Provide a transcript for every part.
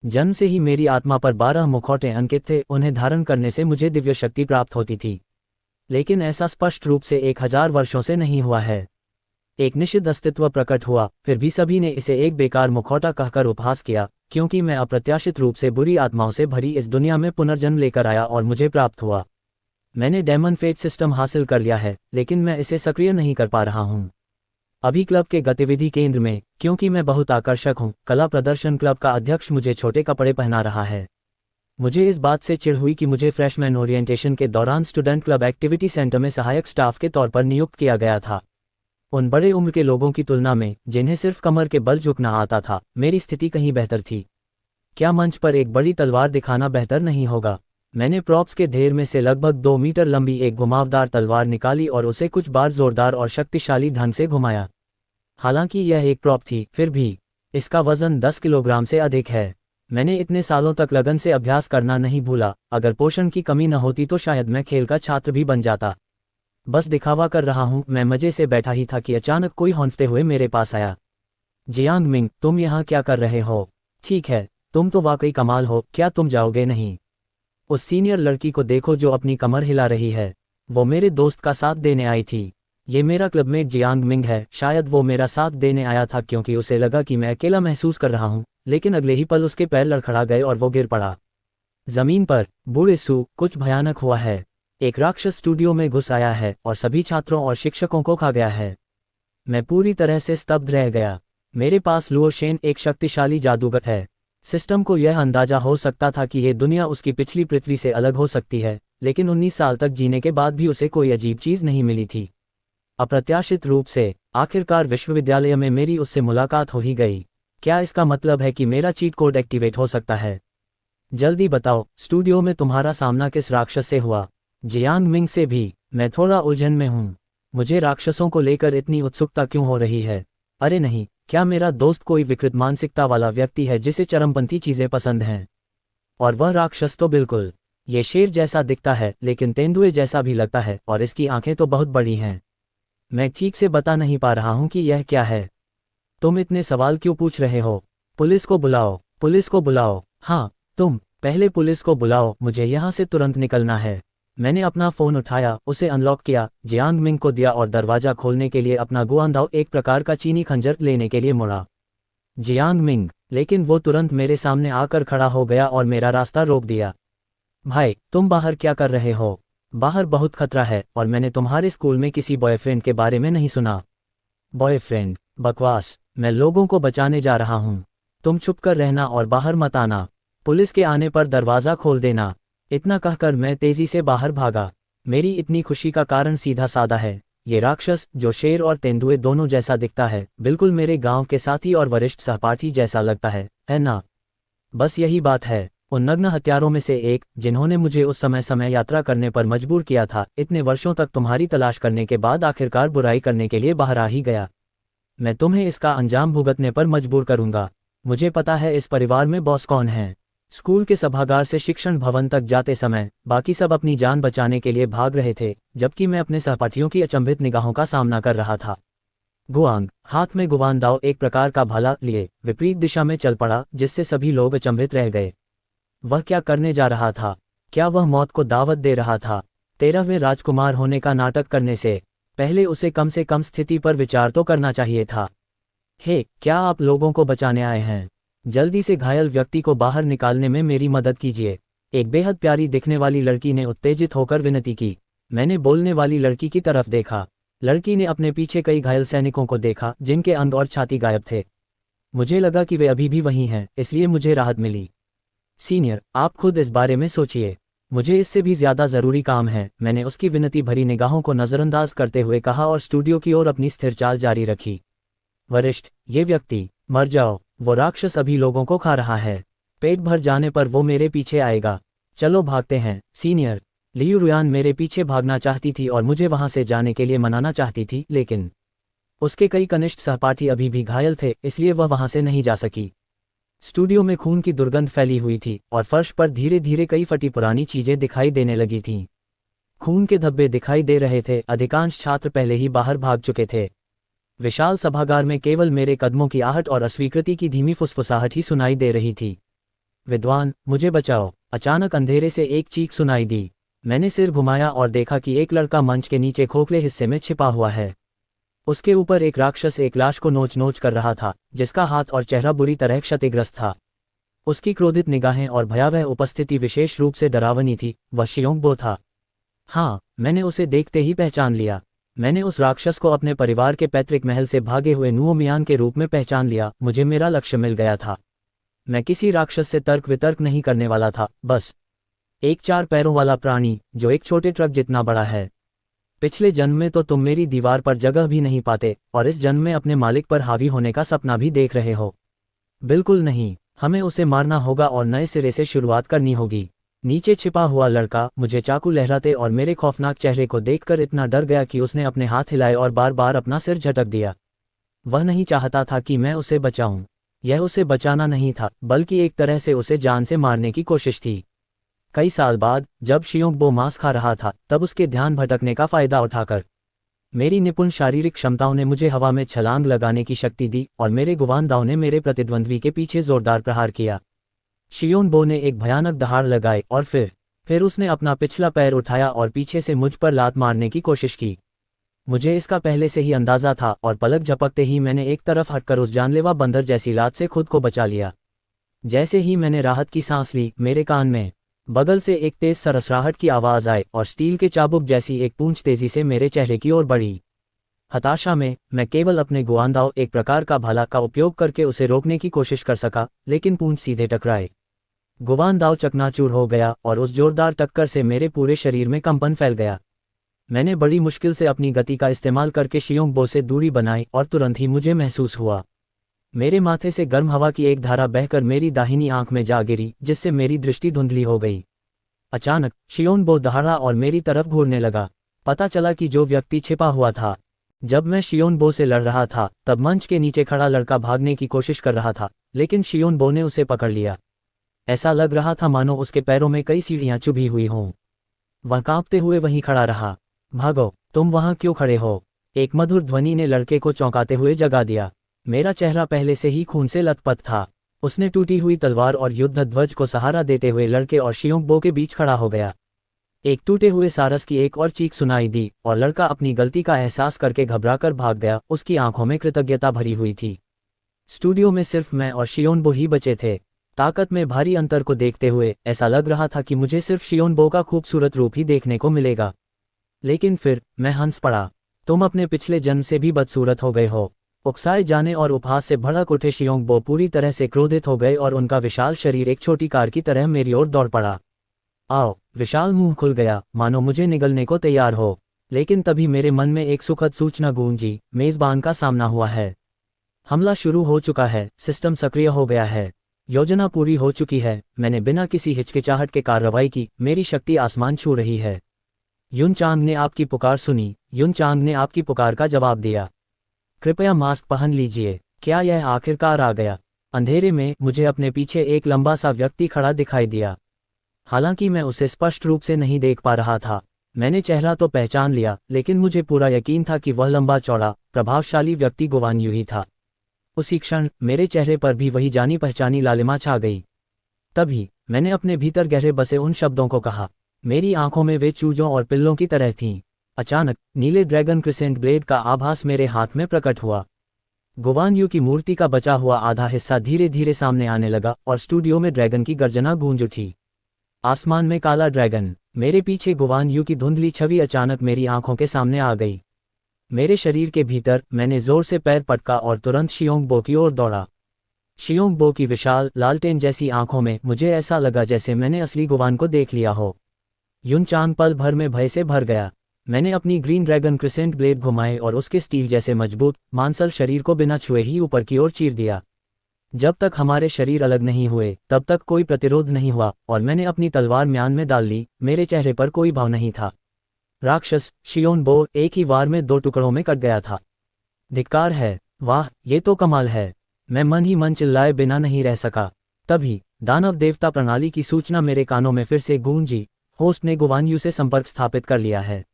जन्म से ही मेरी आत्मा पर 12 मुखौटे अंकित थे, उन्हें धारण करने से मुझे दिव्य शक्ति प्राप्त होती थी। लेकिन ऐसा स्पष्ट रूप से 1000 वर्षों से नहीं हुआ है। एक निषिद्ध अस्तित्व प्रकट हुआ, फिर भी सभी ने इसे एक बेकार मुखौटा कहकर उपहास किया, क्योंकि मैं अप्रत्याशित रूप से बुरी आत्माओं से भरी इस दुनिया में पुनर्जन्म लेकर आया और मुझे प्राप्त हुआ। मैंने डेमन फेट सिस्टम हासिल कर लिया है, लेकिन मैं इसे सक्रिय नहीं कर पा रहा हूँ अभी क्लब के गतिविधि केंद्र में, क्योंकि मैं बहुत आकर्षक हूँ। कला प्रदर्शन क्लब का अध्यक्ष मुझे छोटे कपड़े पहना रहा है। मुझे इस बात से चिढ़ हुई कि मुझे फ्रेशमैन ओरिएंटेशन के दौरान स्टूडेंट क्लब एक्टिविटी सेंटर में सहायक स्टाफ के तौर पर नियुक्त किया गया था। उन बड़े उम्र के लोगों की तुलना में, जिन्हें सिर्फ कमर के बल झुकना आता था, मेरी स्थिति कहीं बेहतर थी। क्या मंच पर एक बड़ी तलवार दिखाना बेहतर नहीं होगा? मैंने प्रॉप्स के ढेर में से लगभग 2 मीटर लंबी एक घुमावदार तलवार निकाली और उसे कुछ बार जोरदार और शक्तिशाली ढंग से घुमाया। हालांकि यह एक प्रॉप थी, फिर भी इसका वजन 10 किलोग्राम से अधिक है। मैंने इतने सालों तक लगन से अभ्यास करना नहीं भूला। अगर पोषण की कमी न होती तो शायद मैं खेल का छात्र भी बन जाता। बस दिखावा कर रहा हूँ। मैं मजे से बैठा ही था कि अचानक कोई हौंफते हुए मेरे पास आया। जियांग मिंग, तुम यहाँ क्या कर रहे हो? ठीक है, तुम तो वाकई कमाल हो, क्या तुम जाओगे नहीं? उस सीनियर लड़की को देखो जो अपनी कमर हिला रही है। वो मेरे दोस्त का साथ देने आई थी। ये मेरा क्लबमेट जियांग मिंग है। शायद वो मेरा साथ देने आया था क्योंकि उसे लगा कि मैं अकेला महसूस कर रहा हूँ, लेकिन अगले ही पल उसके पैर लड़खड़ा गए और वो गिर पड़ा जमीन पर। बूढ़े सू, कुछ भयानक हुआ है। एक राक्षस स्टूडियो में घुस आया है और सभी छात्रों और शिक्षकों को खा गया है। मैं पूरी तरह से स्तब्ध रह गया। मेरे पास लुओ शेन एक शक्तिशाली जादूगर है। सिस्टम को यह अंदाजा हो सकता था कि यह दुनिया उसकी पिछली पृथ्वी से अलग हो सकती है, लेकिन 19 साल तक जीने के बाद भी उसे कोई अजीब चीज नहीं मिली थी। अप्रत्याशित रूप से आखिरकार विश्वविद्यालय में मेरी उससे मुलाकात हो ही गई। क्या इसका मतलब है कि मेरा चीट कोड एक्टिवेट हो सकता है? जल्दी बताओ, स्टूडियो में तुम्हारा सामना किस राक्षस से हुआ? जियांग मिंग से भी। मैं थोड़ा उलझन में हूँ। मुझे राक्षसों को लेकर इतनी उत्सुकता क्यों हो रही है? अरे नहीं, क्या मेरा दोस्त कोई विकृत मानसिकता वाला व्यक्ति है जिसे चरमपंथी चीजें पसंद हैं? और वह राक्षस तो बिल्कुल ये शेर जैसा दिखता है, लेकिन तेंदुए जैसा भी लगता है, और इसकी आंखें तो बहुत बड़ी हैं। मैं ठीक से बता नहीं पा रहा हूँ कि यह क्या है। तुम इतने सवाल क्यों पूछ रहे हो? पुलिस को बुलाओ, पुलिस को बुलाओ। हाँ, तुम पहले पुलिस को बुलाओ, मुझे यहाँ से तुरंत निकलना है। मैंने अपना फोन उठाया, उसे अनलॉक किया, जियांग मिंग को दिया और दरवाजा खोलने के लिए अपना गुआंदाओ, एक प्रकार का चीनी खंजर, लेने के लिए मुड़ा। जियांग मिंग, लेकिन वो तुरंत मेरे सामने आकर खड़ा हो गया और मेरा रास्ता रोक दिया। भाई, तुम बाहर क्या कर रहे हो? बाहर बहुत खतरा है और मैंने तुम्हारे स्कूल में किसी बॉयफ्रेंड के बारे में नहीं सुना। बॉयफ्रेंड? बकवास। मैं लोगों को बचाने जा रहा हूँ। तुम छुप कर रहना और बाहर मत आना। पुलिस के आने पर दरवाज़ा खोल देना। इतना कहकर मैं तेजी से बाहर भागा। मेरी इतनी खुशी का कारण सीधा साधा है। ये राक्षस, जो शेर और तेंदुए दोनों जैसा दिखता है, बिल्कुल मेरे गांव के साथी और वरिष्ठ सहपाठी जैसा लगता है ना? बस यही बात है। उन नग्न हत्यारों में से एक, जिन्होंने मुझे उस समय यात्रा करने पर मजबूर किया था, इतने वर्षों तक तुम्हारी तलाश करने के बाद आखिरकार बुराई करने के लिए बाहर आ ही गया। मैं तुम्हें इसका अंजाम भुगतने पर मजबूर करूंगा। मुझे पता है इस परिवार में बॉस कौन है। स्कूल के सभागार से शिक्षण भवन तक जाते समय बाकी सब अपनी जान बचाने के लिए भाग रहे थे, जबकि मैं अपने सहपाठियों की अचंभित निगाहों का सामना कर रहा था। गुआंग, हाथ में गुआंदाओ एक प्रकार का भाला लिए, विपरीत दिशा में चल पड़ा, जिससे सभी लोग अचंभित रह गए। वह क्या करने जा रहा था? क्या वह मौत को दावत दे रहा था? 13वें राजकुमार होने का नाटक करने से पहले उसे कम से कम स्थिति पर विचार तो करना चाहिए था। हे, क्या आप लोगों को बचाने आए हैं? जल्दी से घायल व्यक्ति को बाहर निकालने में मेरी मदद कीजिए। एक बेहद प्यारी दिखने वाली लड़की ने उत्तेजित होकर विनती की। मैंने बोलने वाली लड़की की तरफ देखा। लड़की ने अपने पीछे कई घायल सैनिकों को देखा, जिनके अंग और छाती गायब थे। मुझे लगा कि वे अभी भी वहीं हैं, इसलिए मुझे राहत मिली। सीनियर, आप खुद इस बारे में सोचिए। मुझे इससे भी ज्यादा जरूरी काम है, मैंने उसकी विनती भरी निगाहों को नजरअंदाज करते हुए कहा और स्टूडियो की ओर अपनी स्थिर चाल जारी रखी। वरिष्ठ, ये व्यक्ति, मर जाओ। वो राक्षस अभी लोगों को खा रहा है। पेट भर जाने पर वो मेरे पीछे आएगा। चलो भागते हैं। सीनियर, लियू रुयान मेरे पीछे भागना चाहती थी और मुझे वहां से जाने के लिए मनाना चाहती थी, लेकिन उसके कई कनिष्ठ सहपाठी अभी भी घायल थे, इसलिए वह वहां से नहीं जा सकी। स्टूडियो में खून की दुर्गंध फैली हुई थी और फर्श पर धीरे धीरे कई फटी पुरानी चीजें दिखाई देने लगी थीं। खून के धब्बे दिखाई दे रहे थे। अधिकांश छात्र पहले ही बाहर भाग चुके थे। विशाल सभागार में केवल मेरे कदमों की आहट और अस्वीकृति की धीमी फुसफुसाहट ही सुनाई दे रही थी। विद्वान, मुझे बचाओ। अचानक अंधेरे से एक चीख सुनाई दी। मैंने सिर घुमाया और देखा कि एक लड़का मंच के नीचे खोखले हिस्से में छिपा हुआ है। उसके ऊपर एक राक्षस एक लाश को नोच नोच कर रहा था, जिसका हाथ और चेहरा बुरी तरह क्षतिग्रस्त था। उसकी क्रोधित निगाहें और भयावह उपस्थिति विशेष रूप से डरावनी थी। वह शियोंगबो था। हाँ, मैंने उसे देखते ही पहचान लिया। मैंने उस राक्षस को अपने परिवार के पैतृक महल से भागे हुए नुओमियान के रूप में पहचान लिया। मुझे मेरा लक्ष्य मिल गया था। मैं किसी राक्षस से तर्क वितर्क नहीं करने वाला था, बस एक 4 पैरों वाला प्राणी जो एक छोटे ट्रक जितना बड़ा है। पिछले जन्म में तो तुम मेरी दीवार पर जगह भी नहीं पाते, और इस जन्म में अपने मालिक पर हावी होने का सपना भी देख रहे हो। बिल्कुल नहीं, हमें उसे मारना होगा और नए सिरे से शुरुआत करनी होगी। नीचे छिपा हुआ लड़का मुझे चाकू लहराते और मेरे खौफनाक चेहरे को देखकर इतना डर गया कि उसने अपने हाथ हिलाए और बार बार अपना सिर झटक दिया। वह नहीं चाहता था कि मैं उसे बचाऊं। यह उसे बचाना नहीं था, बल्कि एक तरह से उसे जान से मारने की कोशिश थी। कई साल बाद जब शियोंगबो मांस खा रहा था, तब उसके ध्यान भटकने का फायदा उठाकर मेरी निपुण शारीरिक क्षमताओं ने मुझे हवा में छलांग लगाने की शक्ति दी और मेरे गुवानदाव ने मेरे प्रतिद्वंद्वी के पीछे जोरदार प्रहार किया। शियोंगबो ने एक भयानक दहाड़ लगाई और फिर उसने अपना पिछला पैर उठाया और पीछे से मुझ पर लात मारने की कोशिश की। मुझे इसका पहले से ही अंदाजा था और पलक झपकते ही मैंने एक तरफ हटकर उस जानलेवा बंदर जैसी लात से खुद को बचा लिया। जैसे ही मैंने राहत की सांस ली, मेरे कान में बगल से एक तेज सरसराहट की आवाज आई और स्टील के चाबुक जैसी एक पूंछ तेजी से मेरे चेहरे की ओर बढ़ी। हताशा में मैं केवल अपने गुआंदाव एक प्रकार का भाला का उपयोग करके उसे रोकने की कोशिश कर सका, लेकिन पूंछ सीधे टकराए। गुआंदाव चकनाचूर हो गया और उस जोरदार टक्कर से मेरे पूरे शरीर में कंपन फैल गया। मैंने बड़ी मुश्किल से अपनी गति का इस्तेमाल करके शियोंगबो से दूरी बनाई और तुरंत ही मुझे महसूस हुआ मेरे माथे से गर्म हवा की एक धारा बहकर मेरी दाहिनी आंख में जा गिरी, जिससे मेरी दृष्टि धुंधली हो गई। अचानक शियोंगबो दहाड़ा और मेरी तरफ घूरने लगा। पता चला कि जो व्यक्ति छिपा हुआ था। जब मैं शियोंगबो से लड़ रहा था, तब मंच के नीचे खड़ा लड़का भागने की कोशिश कर रहा था, लेकिन शियोंगबो ने उसे पकड़ लिया। ऐसा लग रहा था मानो उसके पैरों में कई सीढ़ियां चुभी हुई हों। वह कांपते हुए वहीं खड़ा रहा। भागो, तुम वहां क्यों खड़े हो? एक मधुर ध्वनि ने लड़के को चौंकाते हुए जगा दिया। मेरा चेहरा पहले से ही खून से लथपथ था। उसने टूटी हुई तलवार और युद्ध ध्वज को सहारा देते हुए लड़के और शियोंगबो के बीच खड़ा हो गया। एक टूटे हुए सारस की एक और चीख सुनाई दी और लड़का अपनी गलती का एहसास करके घबराकर भाग गया। उसकी आंखों में कृतज्ञता भरी हुई थी। स्टूडियो में सिर्फ मैं और शियोंगबो ही बचे थे। ताकत में भारी अंतर को देखते हुए ऐसा लग रहा था कि मुझे सिर्फ शियोंगबो का खूबसूरत रूप ही देखने को मिलेगा। लेकिन फिर मैं हंस पड़ा। तुम अपने पिछले जन्म से भी बदसूरत हो गए हो। उकसाए जाने और उपहास से भड़क उठे शियोंगबो पूरी तरह से क्रोधित हो गए और उनका विशाल शरीर एक छोटी कार की तरह मेरी ओर दौड़ पड़ा। आओ, विशाल मुंह खुल गया, मानो मुझे निगलने को तैयार हो। लेकिन तभी मेरे मन में एक सुखद सूचना गूंजी, मेजबान का सामना हुआ है। हमला शुरू हो चुका है, सिस्टम सक्रिय हो गया है, योजना पूरी हो चुकी है। मैंने बिना किसी हिचकिचाहट के कार्रवाई की। मेरी शक्ति आसमान छू रही है। युन चांग ने आपकी पुकार सुनी। युन चांग ने आपकी पुकार का जवाब दिया। कृपया मास्क पहन लीजिए। क्या यह आखिरकार आ गया? अंधेरे में मुझे अपने पीछे एक लंबा सा व्यक्ति खड़ा दिखाई दिया। हालांकि मैं उसे स्पष्ट रूप से नहीं देख पा रहा था। मैंने चेहरा तो पहचान लिया, लेकिन मुझे पूरा यकीन था कि वह लंबा चौड़ा प्रभावशाली व्यक्ति गुवान यू ही था। उसी क्षण मेरे चेहरे पर भी वही जानी पहचानी लालिमा छा गई। तभी मैंने अपने भीतर गहरे बसे उन शब्दों को कहा। मेरी आंखों में वे चूजों और पिल्लों की तरह थीं। अचानक नीले ड्रैगन क्रिसेंट ब्लेड का आभास मेरे हाथ में प्रकट हुआ। गुवान यू की मूर्ति का बचा हुआ आधा हिस्सा धीरे धीरे सामने आने लगा और स्टूडियो में ड्रैगन की गर्जना गूंज उठी। आसमान में काला ड्रैगन। मेरे पीछे गुवान यू की धुंधली छवि अचानक मेरी आंखों के सामने आ गई। मेरे शरीर के भीतर मैंने जोर से पैर पटका और तुरंत शियोंगबो की ओर दौड़ा। शियोंगबो की विशाल लालटेन जैसी आंखों में मुझे ऐसा लगा जैसे मैंने असली गुवान को देख लिया हो। युन चांग पल भर में भय से भर गया। मैंने अपनी ग्रीन ड्रैगन क्रिसेंट ब्लेड घुमाए और उसके स्टील जैसे मजबूत मांसल शरीर को बिना छुए ही ऊपर की ओर चीर दिया। जब तक हमारे शरीर अलग नहीं हुए तब तक कोई प्रतिरोध नहीं हुआ और मैंने अपनी तलवार म्यान में डाल ली। मेरे चेहरे पर कोई भाव नहीं था। राक्षस शियोंगबो एक ही वार में 2 टुकड़ों में कट गया था। धिक्कार है। वाह, ये तो कमाल है। मैं मन ही मन चिल्लाए बिना नहीं रह सका। तभी दानव देवता प्रणाली की सूचना मेरे कानों में फिर से गूंजी। होस्ट ने गुवान यू से संपर्क स्थापित कर लिया है।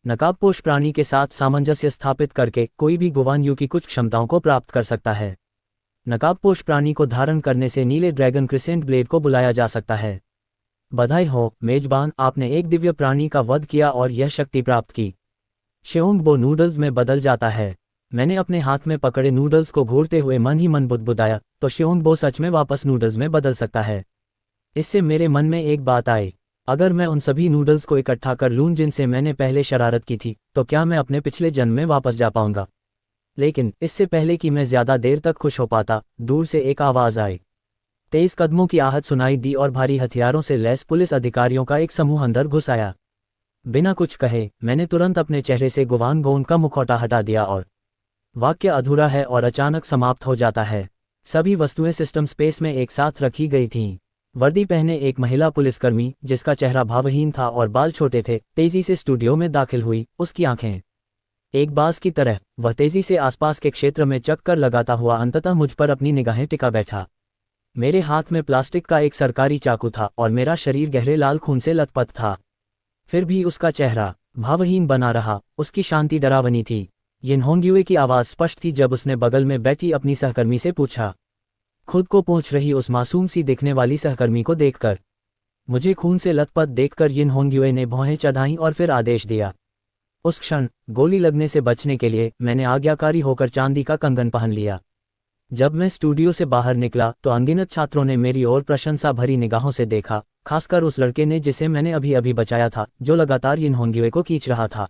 नकाबपोश प्राणी के साथ सामंजस्य स्थापित करके कोई भी गुवान यू की कुछ क्षमताओं को प्राप्त कर सकता है। नकाबपोश प्राणी को धारण करने से नीले ड्रैगन क्रिसेंट ब्लेड को बुलाया जा सकता है। बधाई हो मेजबान, आपने एक दिव्य प्राणी का वध किया और यह शक्ति प्राप्त की। शेओंगबो नूडल्स में बदल जाता है। मैंने अपने हाथ में पकड़े नूडल्स को घूरते हुए मन ही मन बुदबुदाया, तो शेओंगबो सच में वापस नूडल्स में बदल सकता है। इससे मेरे मन में एक बात आई, अगर मैं उन सभी नूडल्स को इकट्ठा कर लूं जिनसे मैंने पहले शरारत की थी, तो क्या मैं अपने पिछले जन्म में वापस जा पाऊंगा। लेकिन इससे पहले कि मैं ज्यादा देर तक खुश हो पाता, दूर से एक आवाज आई। तेज कदमों की आहट सुनाई दी और भारी हथियारों से लैस पुलिस अधिकारियों का एक समूह अंदर घुस आया। बिना कुछ कहे मैंने तुरंत अपने चेहरे से गुवांग गोंग का मुखौटा हटा दिया और वाक्य अधूरा है और अचानक समाप्त हो जाता है। सभी वस्तुएं सिस्टम स्पेस में एक साथ रखी गई थीं। वर्दी पहने एक महिला पुलिसकर्मी, जिसका चेहरा भावहीन था और बाल छोटे थे, तेजी से स्टूडियो में दाखिल हुई। उसकी आंखें एक बाज की तरह, वह तेजी से आसपास के क्षेत्र में चक्कर लगाता हुआ अंततः मुझ पर अपनी निगाहें टिका बैठा। मेरे हाथ में प्लास्टिक का एक सरकारी चाकू था और मेरा शरीर गहरे लाल खून से लथपथ था। फिर भी उसका चेहरा भावहीन बना रहा, उसकी शांति डरावनी थी। यिन होंगयुए की आवाज़ स्पष्ट थी जब उसने बगल में बैठी अपनी सहकर्मी से पूछा, खुद को पोंछ रही उस मासूम सी दिखने वाली सहकर्मी को देखकर। मुझे खून से लथपथ देखकर यिन होंगयुए ने भौहें चढ़ाईं और फिर आदेश दिया। उस क्षण गोली लगने से बचने के लिए मैंने आज्ञाकारी होकर चांदी का कंगन पहन लिया। जब मैं स्टूडियो से बाहर निकला तो अनगिनत छात्रों ने मेरी ओर प्रशंसा भरी निगाहों से देखा, खासकर उस लड़के ने जिसे मैंने अभी अभी बचाया था, जो लगातार यिन होंगयुए को खींच रहा था।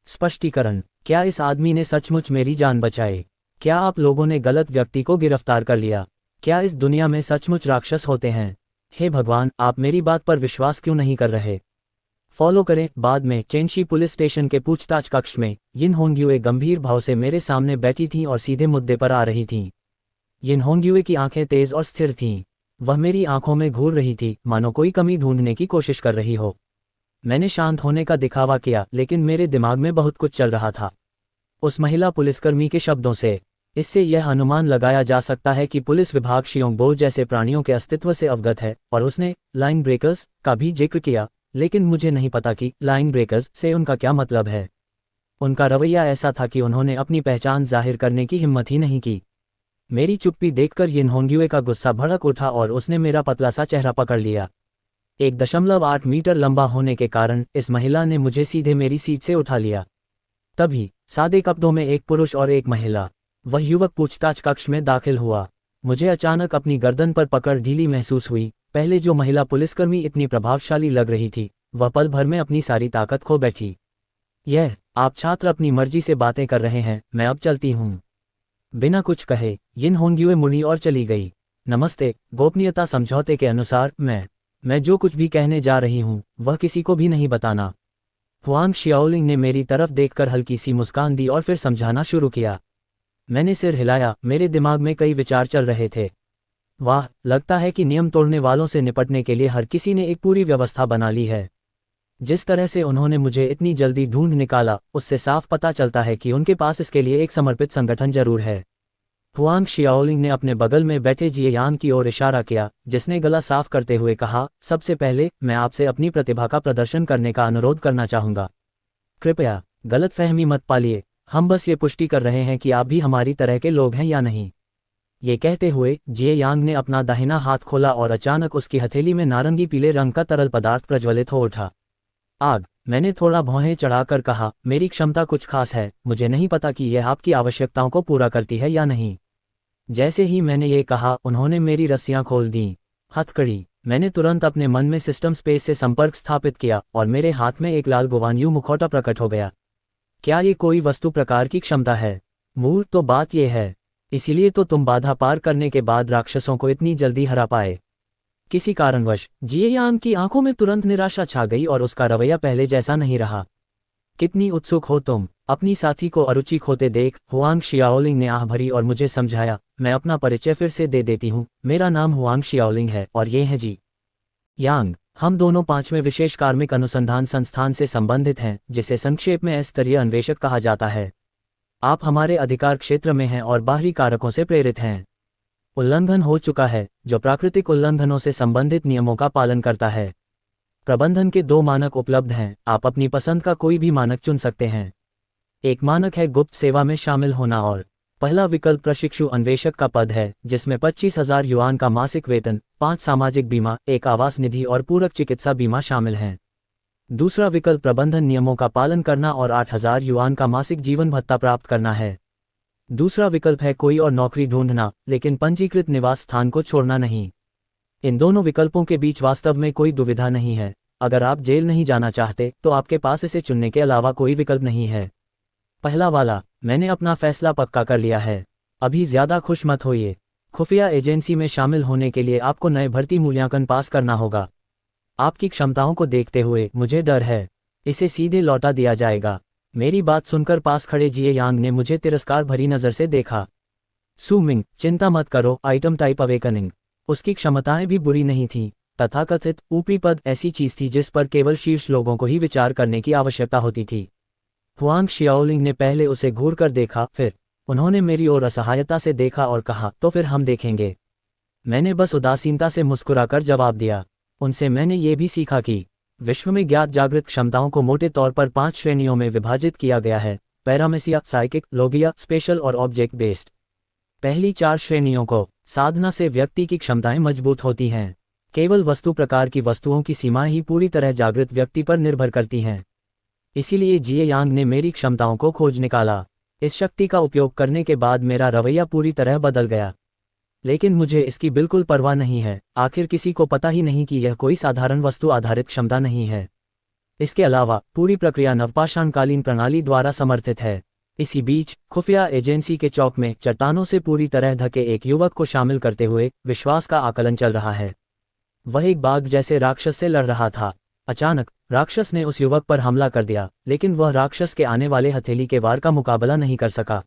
स्पष्टीकरण, क्या इस आदमी ने सचमुच मेरी जान बचाई? क्या आप लोगों ने गलत व्यक्ति को गिरफ्तार कर लिया? क्या इस दुनिया में सचमुच राक्षस होते हैं? हे भगवान, आप मेरी बात पर विश्वास क्यों नहीं कर रहे? फॉलो करें। बाद में चेंशी पुलिस स्टेशन के पूछताछ कक्ष में यिन होंगयुए गंभीर भाव से मेरे सामने बैठी थीं और सीधे मुद्दे पर आ रही थीं। यिन होंगयुए की आंखें तेज और स्थिर थीं। वह मेरी आंखों में घूर रही थी, मानो कोई कमी ढूंढने की कोशिश कर रही हो। मैंने शांत होने का दिखावा किया, लेकिन मेरे दिमाग में बहुत कुछ चल रहा था। उस महिला पुलिसकर्मी के शब्दों से इससे यह अनुमान लगाया जा सकता है कि पुलिस विभाग शियोंगबो जैसे प्राणियों के अस्तित्व से अवगत है, और उसने लाइन ब्रेकर्स का भी जिक्र किया, लेकिन मुझे नहीं पता कि लाइन ब्रेकर्स से उनका क्या मतलब है। उनका रवैया ऐसा था कि उन्होंने अपनी पहचान जाहिर करने की हिम्मत ही नहीं की। मेरी चुप्पी देखकर यिन होंगयुए का गुस्सा भड़क उठा और उसने मेरा पतला सा चेहरा पकड़ लिया। 1.8 मीटर लंबा होने के कारण इस महिला ने मुझे सीधे मेरी सीट से उठा लिया। तभी सादे कपड़ों में एक पुरुष और एक महिला, वह युवक पूछताछ कक्ष में दाखिल हुआ। मुझे अचानक अपनी गर्दन पर पकड़ ढीली महसूस हुई। पहले जो महिला पुलिसकर्मी इतनी प्रभावशाली लग रही थी, वह पल भर में अपनी सारी ताकत खो बैठी। आप छात्र अपनी मर्जी से बातें कर रहे हैं, मैं अब चलती हूँ। बिना कुछ कहे यिन होंगयुए मुड़ी और चली गई। नमस्ते, गोपनीयता समझौते के अनुसार मैं जो कुछ भी कहने जा रही हूँ वह किसी को भी नहीं बताना। हुआंग शियाओलिंग ने मेरी तरफ देखकर हल्की सी मुस्कान दी और फिर समझाना शुरू किया। मैंने सिर हिलाया। मेरे दिमाग में कई विचार चल रहे थे। वाह, लगता है कि नियम तोड़ने वालों से निपटने के लिए हर किसी ने एक पूरी व्यवस्था बना ली है। जिस तरह से उन्होंने मुझे इतनी जल्दी ढूंढ निकाला, उससे साफ पता चलता है कि उनके पास इसके लिए एक समर्पित संगठन जरूर है। हुआंग शियाओलिंग ने अपने बगल में बैठे जिये यान की ओर इशारा किया, जिसने गला साफ करते हुए कहा, सबसे पहले मैं आपसे अपनी प्रतिभा का प्रदर्शन करने का अनुरोध करना चाहूँगा। कृपया गलतफहमी मत पालिए, हम बस ये पुष्टि कर रहे हैं कि आप भी हमारी तरह के लोग हैं या नहीं। ये कहते हुए जिये यांग ने अपना दाहिना हाथ खोला और अचानक उसकी हथेली में नारंगी पीले रंग का तरल पदार्थ प्रज्वलित हो उठा। आग, मैंने थोड़ा भौहें चढ़ाकर कहा, मेरी क्षमता कुछ खास है, मुझे नहीं पता कि यह आपकी आवश्यकताओं को पूरा करती है या नहीं। जैसे ही मैंने ये कहा, उन्होंने मेरी रस्सियां खोल दीं। हथकड़ी, मैंने तुरंत अपने मन में सिस्टम स्पेस से संपर्क स्थापित किया और मेरे हाथ में एक लाल गुवान्यू मुखौटा प्रकट हो गया। क्या ये कोई वस्तु प्रकार की क्षमता है? मूल तो बात यह है, इसीलिए तो तुम बाधा पार करने के बाद राक्षसों को इतनी जल्दी हरा पाए। किसी कारणवश जिये यांग की आंखों में तुरंत निराशा छा गई और उसका रवैया पहले जैसा नहीं रहा। कितनी उत्सुक हो तुम अपनी साथी को अरुचि खोते देख, हुआंग शियाओलिंग ने आह भरी और मुझे समझाया। मैं अपना परिचय फिर से दे देती हूँ, मेरा नाम हुआंग शियाओलिंग है और ये है जी यांग। हम दोनों 5वें विशेष कार्मिक अनुसंधान संस्थान से संबंधित हैं, जिसे संक्षेप में स्तरीय अन्वेषक कहा जाता है। आप हमारे अधिकार क्षेत्र में हैं और बाहरी कारकों से प्रेरित हैं। उल्लंघन हो चुका है, जो प्राकृतिक उल्लंघनों से संबंधित नियमों का पालन करता है। प्रबंधन के 2 मानक उपलब्ध हैं, आप अपनी पसंद का कोई भी मानक चुन सकते हैं। एक मानक है गुप्त सेवा में शामिल होना और पहला विकल्प प्रशिक्षु अन्वेषक का पद है, जिसमें 25,000 युआन का मासिक वेतन, 5 सामाजिक बीमा, एक आवास निधि और पूरक चिकित्सा बीमा शामिल हैं। दूसरा विकल्प प्रबंधन नियमों का पालन करना और 8,000 युआन का मासिक जीवन भत्ता प्राप्त करना है। दूसरा विकल्प है कोई और नौकरी ढूंढना, लेकिन पंजीकृत निवास स्थान को छोड़ना नहीं। इन दोनों विकल्पों के बीच वास्तव में कोई दुविधा नहीं है। अगर आप जेल नहीं जाना चाहते तो आपके पास इसे चुनने के अलावा कोई विकल्प नहीं है। पहला वाला, मैंने अपना फैसला पक्का कर लिया है। अभी ज्यादा खुश मत होइए। खुफिया एजेंसी में शामिल होने के लिए आपको नए भर्ती मूल्यांकन पास करना होगा। आपकी क्षमताओं को देखते हुए मुझे डर है, इसे सीधे लौटा दिया जाएगा। मेरी बात सुनकर पास खड़े जिए यांग ने मुझे तिरस्कार भरी नजर से देखा। सू मिंग, चिंता मत करो, आइटम टाइप अवेकनिंग। उसकी क्षमताएं भी बुरी नहीं थीं। तथाकथित ऊपरी पद ऐसी चीज थी जिस पर केवल शीर्ष लोगों को ही विचार करने की आवश्यकता होती थी। हुआंग शियाओलिंग ने पहले उसे घूर कर देखा, फिर उन्होंने मेरी ओर असहायता से देखा और कहा, तो फिर हम देखेंगे। मैंने बस उदासीनता से मुस्कुराकर जवाब दिया। उनसे मैंने ये भी सीखा कि विश्व में ज्ञात जागृत क्षमताओं को मोटे तौर पर 5 श्रेणियों में विभाजित किया गया है: पैरामेसिया, साइकिक, लोगिया, स्पेशल और ऑब्जेक्ट बेस्ड। पहली 4 श्रेणियों को साधना से व्यक्ति की क्षमताएं मजबूत होती हैं। केवल वस्तु प्रकार की वस्तुओं की सीमाएं ही पूरी तरह जागृत व्यक्ति पर निर्भर करती हैं। इसीलिए जिए यांग ने मेरी क्षमताओं को खोज निकाला। इस शक्ति का उपयोग करने के बाद मेरा रवैया पूरी तरह बदल गया। लेकिन मुझे इसकी बिल्कुल परवाह नहीं है। आखिर किसी को पता ही नहीं कि यह कोई साधारण वस्तु आधारित क्षमता नहीं है। इसके अलावा पूरी प्रक्रिया नवपाषाणकालीन प्रणाली द्वारा समर्थित है। इसी बीच खुफिया एजेंसी के चौक में चट्टानों से पूरी तरह ढके एक युवक को शामिल करते हुए विश्वास का आकलन चल रहा है। वह एक बाघ जैसे राक्षस से लड़ रहा था। अचानक राक्षस ने उस युवक पर हमला कर दिया, लेकिन वह राक्षस के आने वाले हथेली के वार का मुकाबला नहीं कर सका।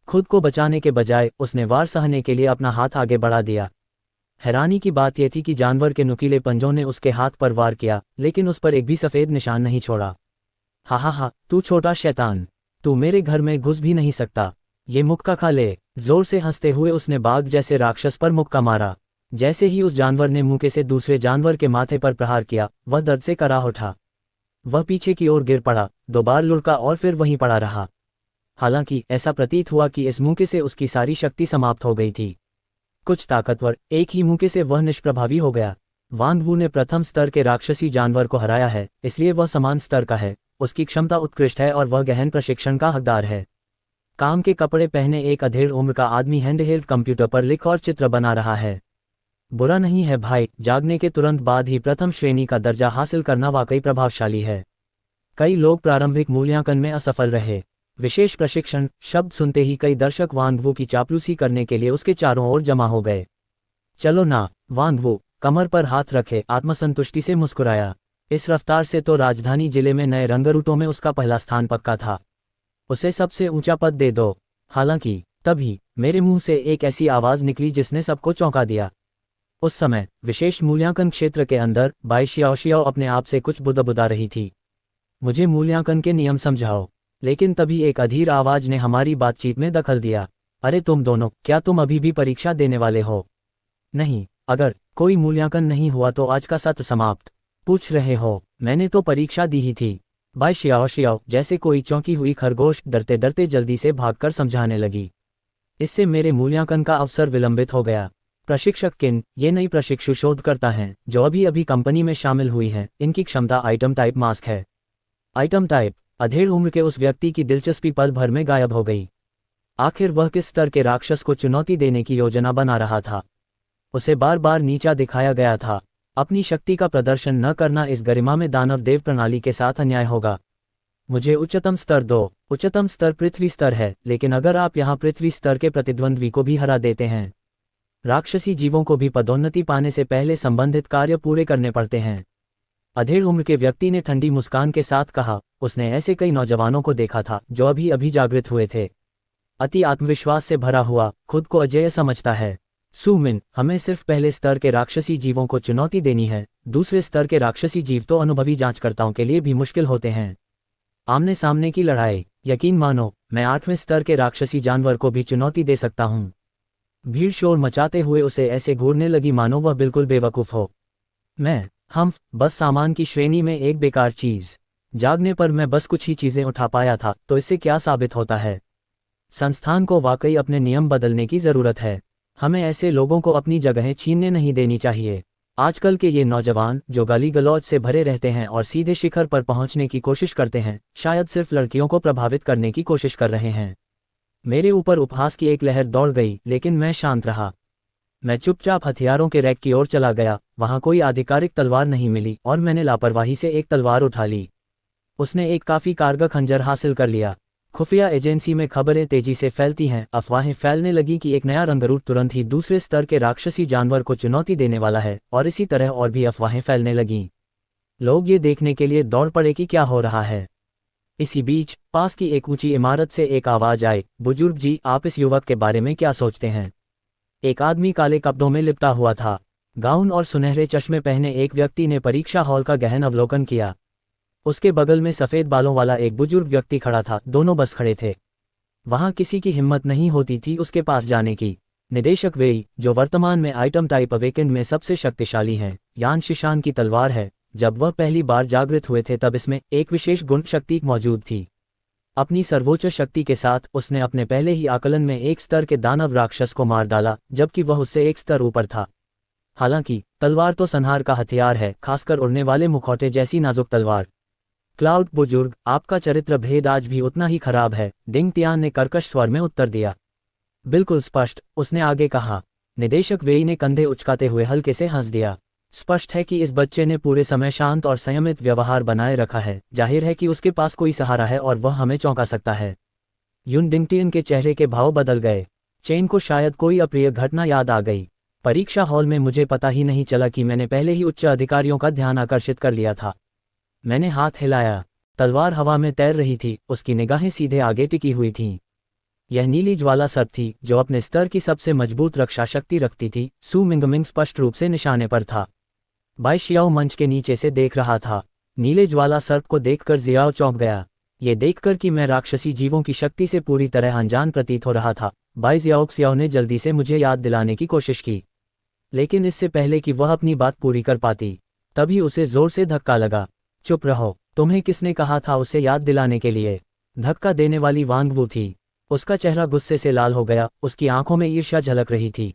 खुद को बचाने के बजाय उसने वार सहने के लिए अपना हाथ आगे बढ़ा दिया। हैरानी की बात यह थी कि जानवर के नुकीले पंजों ने उसके हाथ पर वार किया, लेकिन उस पर एक भी सफेद निशान नहीं छोड़ा। हा हा हा, तू छोटा शैतान, तू मेरे घर में घुस भी नहीं सकता। ये मुक्का खा ले। जोर से हंसते हुए उसने बाघ जैसे राक्षस पर मुक्का मारा। जैसे ही उस जानवर ने मुक्के से दूसरे जानवर के माथे पर प्रहार किया, वह दर्द से कराह उठा। वह पीछे की ओर गिर पड़ा, 2 बार लुढ़का और फिर वहीं पड़ा रहा। हालांकि ऐसा प्रतीत हुआ कि इस मुक्के से उसकी सारी शक्ति समाप्त हो गई थी। कुछ ताकतवर, एक ही मुक्के से वह निष्प्रभावी हो गया। वांग वू ने प्रथम स्तर के राक्षसी जानवर को हराया है, इसलिए वह समान स्तर का है। उसकी क्षमता उत्कृष्ट है और वह गहन प्रशिक्षण का हकदार है। काम के कपड़े पहने एक अधेड़ उम्र का आदमी हैंडहेल्ड कंप्यूटर पर लिख और चित्र बना रहा है। बुरा नहीं है भाई, जागने के तुरंत बाद ही प्रथम श्रेणी का दर्जा हासिल करना वाकई प्रभावशाली है। कई लोग प्रारंभिक मूल्यांकन में असफल रहे। विशेष प्रशिक्षण शब्द सुनते ही कई दर्शक वांग वू की चापलूसी करने के लिए उसके चारों ओर जमा हो गए। चलो ना, वांग वू कमर पर हाथ रखे आत्मसंतुष्टि से मुस्कुराया। इस रफ्तार से तो राजधानी जिले में नए रंगरूटों में उसका पहला स्थान पक्का था। उसे सबसे ऊंचा पद दे दो। हालांकि तभी मेरे मुंह से एक ऐसी आवाज निकली जिसने सबको चौंका दिया। उस समय विशेष मूल्यांकन क्षेत्र के अंदर बाई शियाओ अपने आप से कुछ बुदबुदा रही थी। मुझे मूल्यांकन के नियम समझाओ। लेकिन तभी एक अधीर आवाज ने हमारी बातचीत में दखल दिया। अरे तुम दोनों, क्या तुम अभी भी परीक्षा देने वाले हो? नहीं, अगर कोई मूल्यांकन नहीं हुआ तो आज का सत्र समाप्त। पूछ रहे हो? मैंने तो परीक्षा दी ही थी। बाई शियाओ जैसे कोई चौंकी हुई खरगोश डरते डरते जल्दी से भागकर समझाने लगी। इससे मेरे मूल्यांकन का अवसर विलंबित हो गया। प्रशिक्षक किन, ये नई प्रशिक्षु शोधकर्ता हैं जो अभी अभी कंपनी में शामिल हुई हैं। इनकी क्षमता आइटम टाइप मास्क है। Item type. अधेड़ उम्र के उस व्यक्ति की दिलचस्पी पल भर में गायब हो गई। आखिर वह किस स्तर के राक्षस को चुनौती देने की योजना बना रहा था? उसे बार बार नीचा दिखाया गया था। अपनी शक्ति का प्रदर्शन न करना इस गरिमा में दानव देव प्रणाली के साथ अन्याय होगा। मुझे उच्चतम स्तर दो। उच्चतम स्तर पृथ्वी स्तर है, लेकिन अगर आप यहाँ पृथ्वी स्तर के प्रतिद्वंद्वी को भी हरा देते हैं। राक्षसी जीवों को भी पदोन्नति पाने से पहले संबंधित कार्य पूरे करने पड़ते हैं। अधेड़ उम्र के व्यक्ति ने ठंडी मुस्कान के साथ कहा। उसने ऐसे कई नौजवानों को देखा था जो अभी अभी जागृत हुए थे। अति आत्मविश्वास से भरा हुआ, खुद को अजेय समझता है। सू मिन, हमें सिर्फ पहले स्तर के राक्षसी जीवों को चुनौती देनी है। दूसरे स्तर के राक्षसी जीव तो अनुभवी जांचकर्ताओं के लिए भी मुश्किल होते हैं। आमने सामने की लड़ाई, यकीन मानो मैं 8वें स्तर के राक्षसी जानवर को भी चुनौती दे सकता हूँ। भीड़ शोर मचाते हुए उसे ऐसे घूरने लगी मानो वह बिल्कुल बेवकूफ़ हो। हम बस सामान की श्रेणी में एक बेकार चीज़। जागने पर मैं बस कुछ ही चीज़ें उठा पाया था, तो इससे क्या साबित होता है? संस्थान को वाकई अपने नियम बदलने की ज़रूरत है। हमें ऐसे लोगों को अपनी जगहें छीनने नहीं देनी चाहिए। आजकल के ये नौजवान जो गाली गलौज से भरे रहते हैं और सीधे शिखर पर पहुंचने की कोशिश करते हैं, शायद सिर्फ लड़कियों को प्रभावित करने की कोशिश कर रहे हैं। मेरे ऊपर उपहास की एक लहर दौड़ गई, लेकिन मैं शांत रहा। मैं चुपचाप हथियारों के रैक की ओर चला गया। वहां कोई आधिकारिक तलवार नहीं मिली और मैंने लापरवाही से एक तलवार उठा ली। उसने एक काफ़ी कारगर खंजर हासिल कर लिया। खुफिया एजेंसी में खबरें तेजी से फैलती हैं। अफवाहें फैलने लगी कि एक नया रंगरूप तुरंत ही दूसरे स्तर के राक्षसी जानवर को चुनौती देने वाला है, और इसी तरह और भी अफवाहें फैलने लगीं। लोग ये देखने के लिए दौड़ पड़े कि क्या हो रहा है। इसी बीच पास की एक ऊंची इमारत से एक आवाज आई, बुजुर्ग जी, आप इस युवक के बारे में क्या सोचते हैं? एक आदमी काले कपड़ों में लिपटा हुआ था। गाउन और सुनहरे चश्मे पहने एक व्यक्ति ने परीक्षा हॉल का गहन अवलोकन किया। उसके बगल में सफ़ेद बालों वाला एक बुजुर्ग व्यक्ति खड़ा था। दोनों बस खड़े थे। वहां किसी की हिम्मत नहीं होती थी उसके पास जाने की। निदेशक वेई, जो वर्तमान में आइटम टाइप अवेकेंड में सबसे शक्तिशाली हैं, यान शिशान की तलवार है। जब वह पहली बार जागृत हुए थे तब इसमें एक विशेष गुण शक्ति मौजूद थी। अपनी सर्वोच्च शक्ति के साथ उसने अपने पहले ही आकलन में एक स्तर के दानव राक्षस को मार डाला, जबकि वह उससे एक स्तर ऊपर था। हालांकि तलवार तो संहार का हथियार है, खासकर उड़ने वाले मुखौटे जैसी नाजुक तलवार। क्लाउड बुजुर्ग, आपका चरित्र भेद आज भी उतना ही खराब है, डिंग तियान ने कर्कश स्वर में उत्तर दिया। बिल्कुल स्पष्ट, उसने आगे कहा। निदेशक वेई ने कंधे उचकाते हुए हल्के से हंस दिया। स्पष्ट है कि इस बच्चे ने पूरे समय शांत और संयमित व्यवहार बनाए रखा है। जाहिर है कि उसके पास कोई सहारा है और वह हमें चौंका सकता है। युन डिंगटियन के चेहरे के भाव बदल गए। चेन को शायद कोई अप्रिय घटना याद आ गई। परीक्षा हॉल में मुझे पता ही नहीं चला कि मैंने पहले ही उच्च अधिकारियों का ध्यान आकर्षित कर लिया था। मैंने हाथ हिलाया। तलवार हवा में तैर रही थी, उसकी निगाहें सीधे आगे टिकी हुई थीं। यह नीली ज्वाला सर्प थी, जो अपने स्तर की सबसे मजबूत रक्षा शक्ति रखती थी। सू मिंगमिंग स्पष्ट रूप से निशाने पर था। बाई शियाओ मंच के नीचे से देख रहा था। नीले ज्वाला सर्प को देखकर जियाओ चौंक गया। ये देखकर कि मैं राक्षसी जीवों की शक्ति से पूरी तरह अनजान प्रतीत हो रहा था, बाई जियाओ ने जल्दी से मुझे याद दिलाने की कोशिश की। लेकिन इससे पहले कि वह अपनी बात पूरी कर पाती, तभी उसे जोर से धक्का लगा। चुप रहो, तुम्हें किसने कहा था उसे याद दिलाने के लिए? धक्का देने वाली वांग वू थी। उसका चेहरा गुस्से से लाल हो गया, उसकी आंखों में ईर्ष्या झलक रही थी।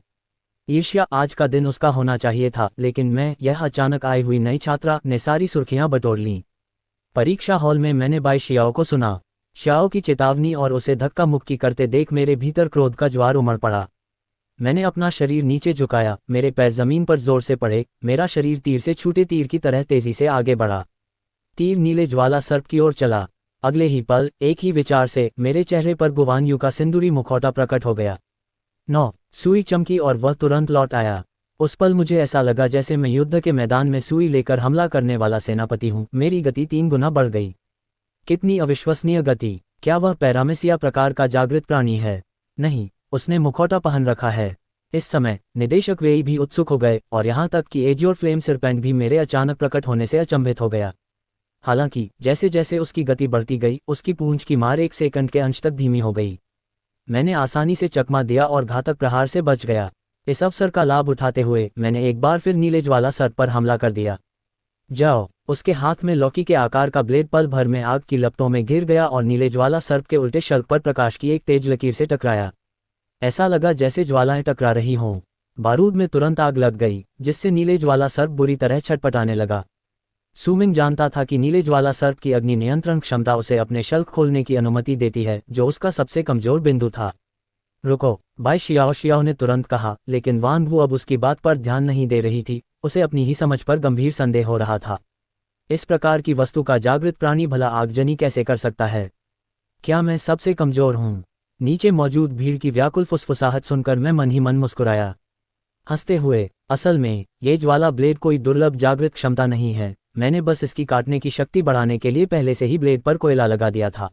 ईर्ष्या आज का दिन उसका होना चाहिए था, लेकिन मैं, यह अचानक आई हुई नई छात्रा, ने सारी सुर्खियां बटोर लीं। परीक्षा हॉल में मैंने बाई शियाओ को सुना। शियाओ की चेतावनी और उसे धक्का मुक्की करते देख मेरे भीतर क्रोध का ज्वार उमड़ पड़ा। मैंने अपना शरीर नीचे झुकाया, मेरे पैर जमीन पर जोर से पड़े। मेरा शरीर तीर से छूटे तीर की तरह तेजी से आगे बढ़ा। तीर नीले ज्वाला सर्प की ओर चला। अगले ही पल, एक ही विचार से, मेरे चेहरे पर गुवान यू का सिंदूरी मुखौटा प्रकट हो गया। 9 सुई चमकी और वह तुरंत लौट आया। उस पल मुझे ऐसा लगा जैसे मैं युद्ध के मैदान में सुई लेकर हमला करने वाला सेनापति हूँ। मेरी गति 3 गुना बढ़ गई। कितनी अविश्वसनीय गति! क्या वह पैरामेसिया प्रकार का जागृत प्राणी है? नहीं, उसने मुखौटा पहन रखा है। इस समय निदेशक वेई भी उत्सुक हो गए, और यहाँ तक कि एजियोर फ्लेम सरपेंट भी मेरे अचानक प्रकट होने से अचंभित हो गया। हालांकि जैसे जैसे उसकी गति बढ़ती गई, उसकी पूंछ की मार 1 सेकंड के अंश तक धीमी हो गई। मैंने आसानी से चकमा दिया और घातक प्रहार से बच गया। इस अवसर का लाभ उठाते हुए मैंने एक बार फिर नीले ज्वाला सर्प पर हमला कर दिया। जाओ! उसके हाथ में लौकी के आकार का ब्लेड पल भर में आग की लपटों में गिर गया और नीले ज्वाला सर्प के उल्टे शल्क पर प्रकाश की एक तेज लकीर से टकराया। ऐसा लगा जैसे ज्वालाएं टकरा रही हों। बारूद में तुरंत आग लग गई, जिससे नीले ज्वाला सर्प बुरी तरह छटपटाने लगा। सूमिंग जानता था कि नीले ज्वाला सर्प की अग्नि नियंत्रण क्षमता उसे अपने शल्क खोलने की अनुमति देती है, जो उसका सबसे कमजोर बिंदु था। रुको! बाई शियाओ ने तुरंत कहा, लेकिन वांग वू अब उसकी बात पर ध्यान नहीं दे रही थी। उसे अपनी ही समझ पर गंभीर संदेह हो रहा था। इस प्रकार की वस्तु का जागृत प्राणी भला आगजनी कैसे कर सकता है? क्या मैं सबसे कमजोर हूँ? नीचे मौजूद भीड़ की व्याकुल फुसफुसाहट सुनकर मैं मन ही मन मुस्कुराया, हंसते हुए। असल में ये ज्वाला ब्लेड कोई दुर्लभ जागृत क्षमता नहीं है। मैंने बस इसकी काटने की शक्ति बढ़ाने के लिए पहले से ही ब्लेड पर कोयला लगा दिया था।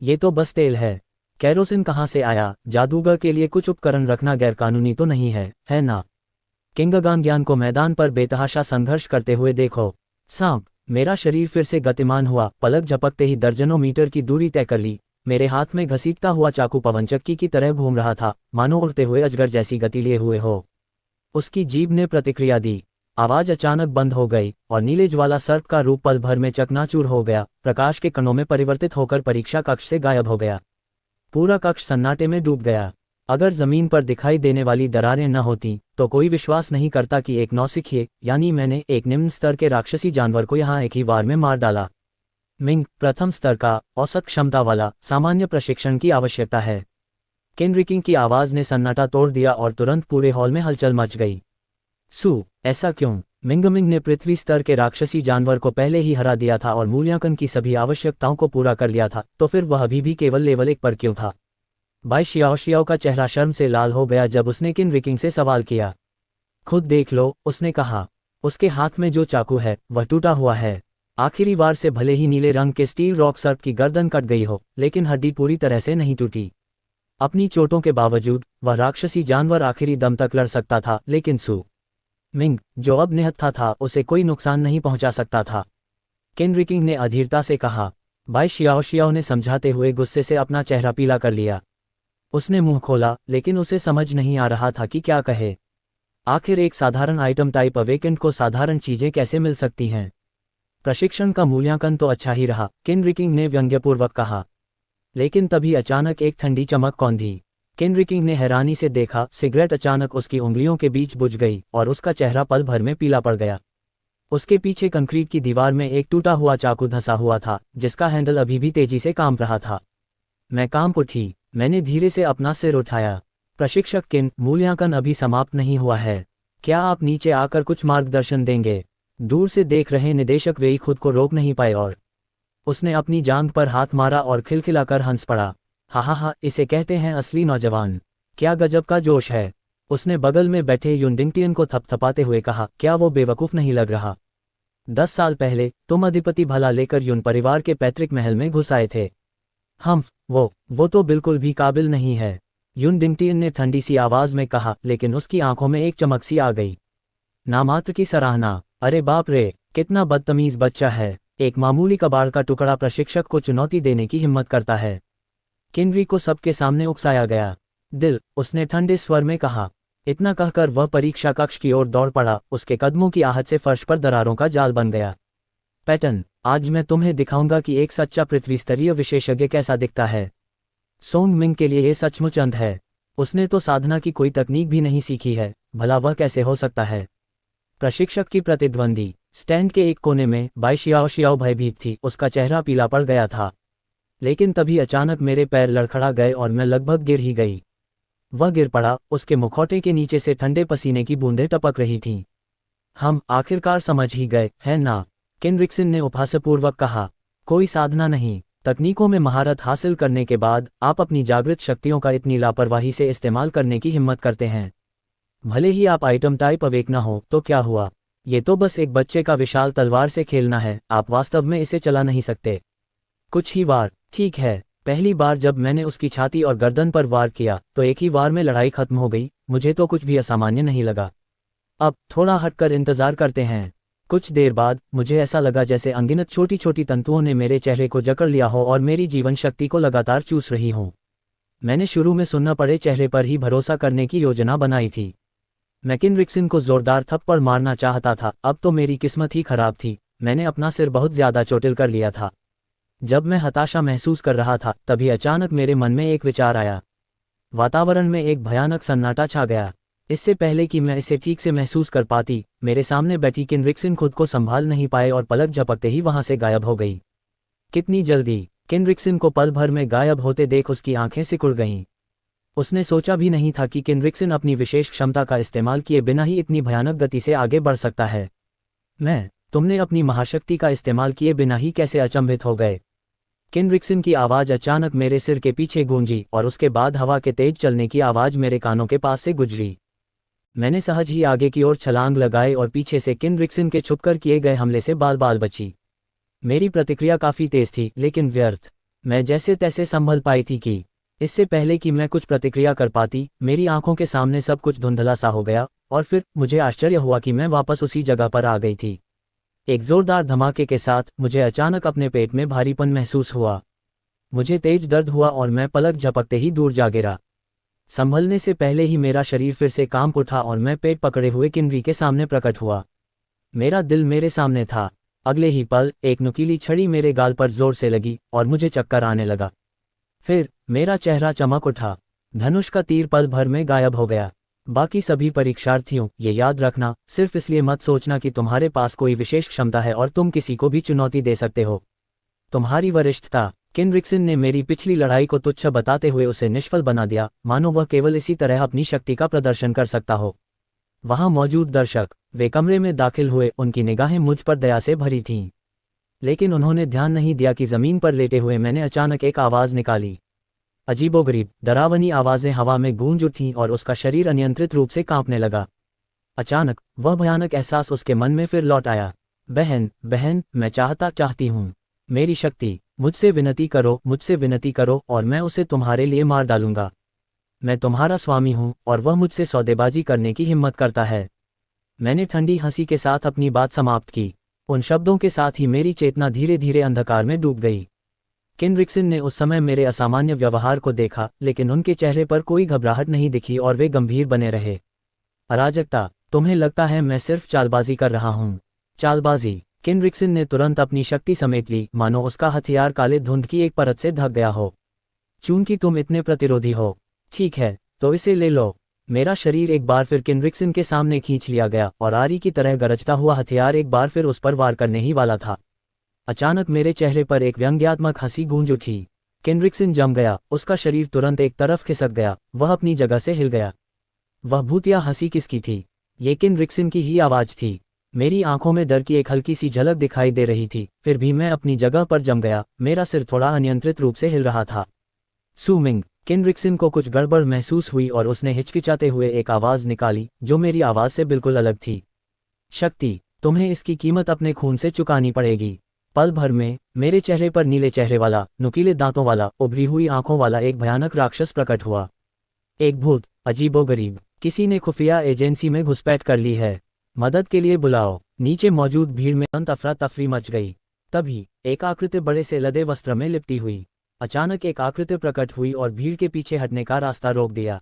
ये तो बस तेल है। कैरोसिन कहाँ से आया? जादूगर के लिए कुछ उपकरण रखना गैरकानूनी तो नहीं है, है ना? किंगगान ज्ञान को मैदान पर बेतहाशा संघर्ष करते हुए देखो। सांप! मेरा शरीर फिर से गतिमान हुआ। पलक झपकते ही दर्जनों मीटर की दूरी तय कर ली। मेरे हाथ में घसीटता हुआ चाकू पवनचक्की की तरह घूम रहा था, मानो उड़ते हुए अजगर जैसी गति लिए हुए हो। उसकी जीभ ने प्रतिक्रिया दी। आवाज अचानक बंद हो गई और नीले ज्वाला सर्प का रूप पल भर में चकनाचूर हो गया। प्रकाश के कणों में परिवर्तित होकर परीक्षा कक्ष से गायब हो गया। पूरा कक्ष सन्नाटे में डूब गया। अगर जमीन पर दिखाई देने वाली दरारें न होती तो कोई विश्वास नहीं करता कि एक नौसिखिए यानी मैंने एक निम्न स्तर के राक्षसी जानवर को यहाँ एक ही वार में मार डाला। मिंग, प्रथम स्तर का औसत क्षमता वाला सामान्य प्रशिक्षण की आवश्यकता है। केनरिकिंग की आवाज ने सन्नाटा तोड़ दिया और तुरंत पूरे हॉल में हलचल मच गई। सू, ऐसा क्यों? मिंग ने पृथ्वी स्तर के राक्षसी जानवर को पहले ही हरा दिया था और मूल्यांकन की सभी आवश्यकताओं को पूरा कर लिया था, तो फिर वह अभी भी केवल लेवल 1 पर क्यों था? बाई शियाओ का चेहरा शर्म से लाल हो गया जब उसने केनरिकिंग से सवाल किया। खुद देख लो, उसने कहा। उसके हाथ में जो चाकू है वह टूटा हुआ है। आखिरी वार से भले ही नीले रंग के स्टील रॉक सर्प की गर्दन कट गई हो, लेकिन हड्डी पूरी तरह से नहीं टूटी। अपनी चोटों के बावजूद वह राक्षसी जानवर आखिरी दम तक लड़ सकता था, लेकिन सू मिंग, जो अब निहत्था था, उसे कोई नुकसान नहीं पहुंचा सकता था। केनरिकिंग ने अधीरता से कहा। बाई शियाओ ने समझाते हुए गुस्से से अपना चेहरा पीला कर लिया। उसने मुंह खोला, लेकिन उसे समझ नहीं आ रहा था कि क्या कहे। आखिर एक साधारण आइटम टाइप अवेकेंड को साधारण चीजें कैसे मिल सकती हैं? प्रशिक्षण का मूल्यांकन तो अच्छा ही रहा, केनरिकिंग ने व्यंग्यपूर्वक कहा। लेकिन तभी अचानक एक ठंडी चमक कौंधी। केनरिकिंग ने हैरानी से देखा, सिगरेट अचानक उसकी उंगलियों के बीच बुझ गई और उसका चेहरा पल भर में पीला पड़ गया। उसके पीछे कंक्रीट की दीवार में एक टूटा हुआ चाकू धंसा हुआ था, जिसका हैंडल अभी भी तेजी से काम रहा था। मैं कांप उठी। मैंने धीरे से अपना सिर उठाया। प्रशिक्षक किन, मूल्यांकन अभी समाप्त नहीं हुआ है। क्या आप नीचे आकर कुछ मार्गदर्शन देंगे? दूर से देख रहे निदेशक वेई खुद को रोक नहीं पाए और उसने अपनी जांघ पर हाथ मारा और खिलखिलाकर हंस पड़ा। हा, इसे कहते हैं असली नौजवान। क्या गजब का जोश है। उसने बगल में बैठे युन डिंगटियन को थपथपाते हुए कहा, क्या वो बेवकूफ़ नहीं लग रहा? 10 साल पहले तुम अधिपति भला लेकर युन परिवार के पैतृक महल में घुस आए थे। हम वो तो बिल्कुल भी काबिल नहीं है, युन डिंगटियन ने ठंडी सी आवाज में कहा, लेकिन उसकी आंखों में एक चमक सी आ गई। नामात्र की सराहना। अरे बाप रे, कितना बदतमीज बच्चा है। एक मामूली कबाड़ का टुकड़ा प्रशिक्षक को चुनौती देने की हिम्मत करता है। किनरी को सबके सामने उकसाया गया। दिल, उसने ठंडे स्वर में कहा। इतना कहकर वह परीक्षा कक्ष की ओर दौड़ पड़ा। उसके कदमों की आहट से फर्श पर दरारों का जाल बन गया। पैटर्न, आज मैं तुम्हें दिखाऊंगा कि एक सच्चा पृथ्वी स्तरीय विशेषज्ञ कैसा दिखता है। सोंग मिंग के लिए यह सचमुच अंत है। उसने तो साधना की कोई तकनीक भी नहीं सीखी है, भला वह कैसे हो सकता है? प्रशिक्षक की प्रतिद्वंदी। स्टैंड के एक कोने में बाई शियाओ भयभीत थी। उसका चेहरा पीला पड़ गया था। लेकिन तभी अचानक मेरे पैर लड़खड़ा गए और मैं लगभग गिर ही गई। वह गिर पड़ा। उसके मुखौटे के नीचे से ठंडे पसीने की बूंदें टपक रही थीं। हम आखिरकार समझ ही गए, है ना? केनरिक्सन ने उपहासपूर्वक कहा। कोई साधना नहीं, तकनीकों में महारत हासिल करने के बाद आप अपनी जागृत शक्तियों का इतनी लापरवाही से इस्तेमाल करने की हिम्मत करते हैं। भले ही आप आइटम टाइप अवेक न हो तो क्या हुआ? ये तो बस एक बच्चे का विशाल तलवार से खेलना है। आप वास्तव में इसे चला नहीं सकते। कुछ ही वार, ठीक है। पहली बार जब मैंने उसकी छाती और गर्दन पर वार किया तो एक ही वार में लड़ाई खत्म हो गई। मुझे तो कुछ भी असामान्य नहीं लगा। अब थोड़ा हटकर इंतजार करते हैं। कुछ देर बाद मुझे ऐसा लगा जैसे अनगिनत छोटी छोटी तंतुओं ने मेरे चेहरे को जकड़ लिया हो और मेरी जीवन शक्ति को लगातार चूस रही हो। मैंने शुरू में सुनना पड़े चेहरे पर ही भरोसा करने की योजना बनाई थी। मैं केनरिक्सन को जोरदार थप्पड़ मारना चाहता था। अब तो मेरी किस्मत ही खराब थी। मैंने अपना सिर बहुत ज्यादा चोटिल कर लिया था। जब मैं हताशा महसूस कर रहा था तभी अचानक मेरे मन में एक विचार आया। वातावरण में एक भयानक सन्नाटा छा गया। इससे पहले कि मैं इसे ठीक से महसूस कर पाती, मेरे सामने बैठी केनरिक्सन खुद को संभाल नहीं पाए और पलक झपकते ही वहां से गायब हो गई। कितनी जल्दी! केनरिक्सन को पल भर में गायब होते देख उसकी आंखें सिकुड़ गईं। उसने सोचा भी नहीं था कि केनरिक्सन अपनी विशेष क्षमता का इस्तेमाल किए बिना ही इतनी भयानक गति से आगे बढ़ सकता है। तुमने अपनी महाशक्ति का इस्तेमाल किए बिना ही कैसे अचंभित हो गए? केनरिक्सन की आवाज़ अचानक मेरे सिर के पीछे गूंजी और उसके बाद हवा के तेज चलने की आवाज़ मेरे कानों के पास से गुजरी। मैंने सहज ही आगे की ओर छलांग लगाए और पीछे से केनरिक्सन के छुपकर किए गए हमले से बाल बाल बची। मेरी प्रतिक्रिया काफ़ी तेज थी, लेकिन व्यर्थ। मैं जैसे तैसे संभल पाई थी कि इससे पहले कि मैं कुछ प्रतिक्रिया कर पाती, मेरी आंखों के सामने सब कुछ धुंधला सा हो गया और फिर मुझे आश्चर्य हुआ कि मैं वापस उसी जगह पर आ गई थी। एक जोरदार धमाके के साथ मुझे अचानक अपने पेट में भारीपन महसूस हुआ। मुझे तेज दर्द हुआ और मैं पलक झपकते ही दूर जा गिरा। संभलने से पहले ही मेरा शरीर फिर से कांप उठा और मैं पेट पकड़े हुए किनरी के सामने प्रकट हुआ। मेरा दिल मेरे सामने था। अगले ही पल एक नुकीली छड़ी मेरे गाल पर जोर से लगी और मुझे चक्कर आने लगा। फिर मेरा चेहरा चमक उठा। धनुष का तीर पल भर में गायब हो गया। बाकी सभी परीक्षार्थियों, ये याद रखना, सिर्फ इसलिए मत सोचना कि तुम्हारे पास कोई विशेष क्षमता है और तुम किसी को भी चुनौती दे सकते हो। तुम्हारी वरिष्ठता। किनरिक्सन ने मेरी पिछली लड़ाई को तुच्छ बताते हुए उसे निष्फल बना दिया, मानो वह केवल इसी तरह अपनी शक्ति का प्रदर्शन कर सकता हो। वहां मौजूद दर्शक, वे कमरे में दाखिल हुए, उनकी निगाहें मुझ पर दया से भरी थीं। लेकिन उन्होंने ध्यान नहीं दिया कि जमीन पर लेटे हुए मैंने अचानक एक आवाज़ निकाली। अजीबोगरीब, डरावनी आवाज़ें हवा में गूंज उठीं और उसका शरीर अनियंत्रित रूप से कांपने लगा। अचानक वह भयानक एहसास उसके मन में फिर लौट आया। बहन, बहन, मैं चाहती हूँ। मेरी शक्ति, मुझसे विनती करो और मैं उसे तुम्हारे लिए मार डालूंगा। मैं तुम्हारा स्वामी हूँ और वह मुझसे सौदेबाजी करने की हिम्मत करता है। मैंने ठंडी हंसी के साथ अपनी बात समाप्त की। उन शब्दों के साथ ही मेरी चेतना धीरे धीरे अंधकार में डूब गई। किनरिक्सन ने उस समय मेरे असामान्य व्यवहार को देखा, लेकिन उनके चेहरे पर कोई घबराहट नहीं दिखी और वे गंभीर बने रहे। अराजकता, तुम्हें लगता है मैं सिर्फ चालबाजी कर रहा हूँ। चालबाजी। किनरिक्सन ने तुरंत अपनी शक्ति समेट ली, मानो उसका हथियार काले धुंध की एक परत से ढक गया हो। चूंकि तुम इतने प्रतिरोधी हो, ठीक है, तो इसे ले लो। मेरा शरीर एक बार फिर किनरिक्सन के सामने खींच लिया गया और आरी की तरह गरजता हुआ हथियार एक बार फिर उस पर वार करने ही वाला था। अचानक मेरे चेहरे पर एक व्यंग्यात्मक हंसी गूंज उठी। किनरिक्सन जम गया, उसका शरीर तुरंत एक तरफ खिसक गया, वह अपनी जगह से हिल गया। वह भूतिया हंसी किसकी थी? ये किनरिक्सन की ही आवाज थी। मेरी आंखों में डर की एक हल्की सी झलक दिखाई दे रही थी, फिर भी मैं अपनी जगह पर जम गया। मेरा सिर थोड़ा अनियंत्रित रूप से हिल रहा था। सुमिंग। किनरिक्सन को कुछ गड़बड़ महसूस हुई और उसने हिचकिचाते हुए एक आवाज़ निकाली, जो मेरी आवाज़ से बिल्कुल अलग थी। शक्ति, तुम्हें इसकी कीमत अपने खून से चुकानी पड़ेगी। पल भर में मेरे चेहरे पर नीले चेहरे वाला, नुकीले दांतों वाला, उभरी हुई आंखों वाला एक भयानक राक्षस प्रकट हुआ। एक भूत। अजीबोगरीब, किसी ने खुफिया एजेंसी में घुसपैठ कर ली है। मदद के लिए बुलाओ। नीचे मौजूद भीड़ में अफरा तफरी मच गई। तभी एक आकृति बड़े से लदे वस्त्र में लिपटी हुई। अचानक एक आकृति प्रकट हुई और भीड़ के पीछे हटने का रास्ता रोक दिया।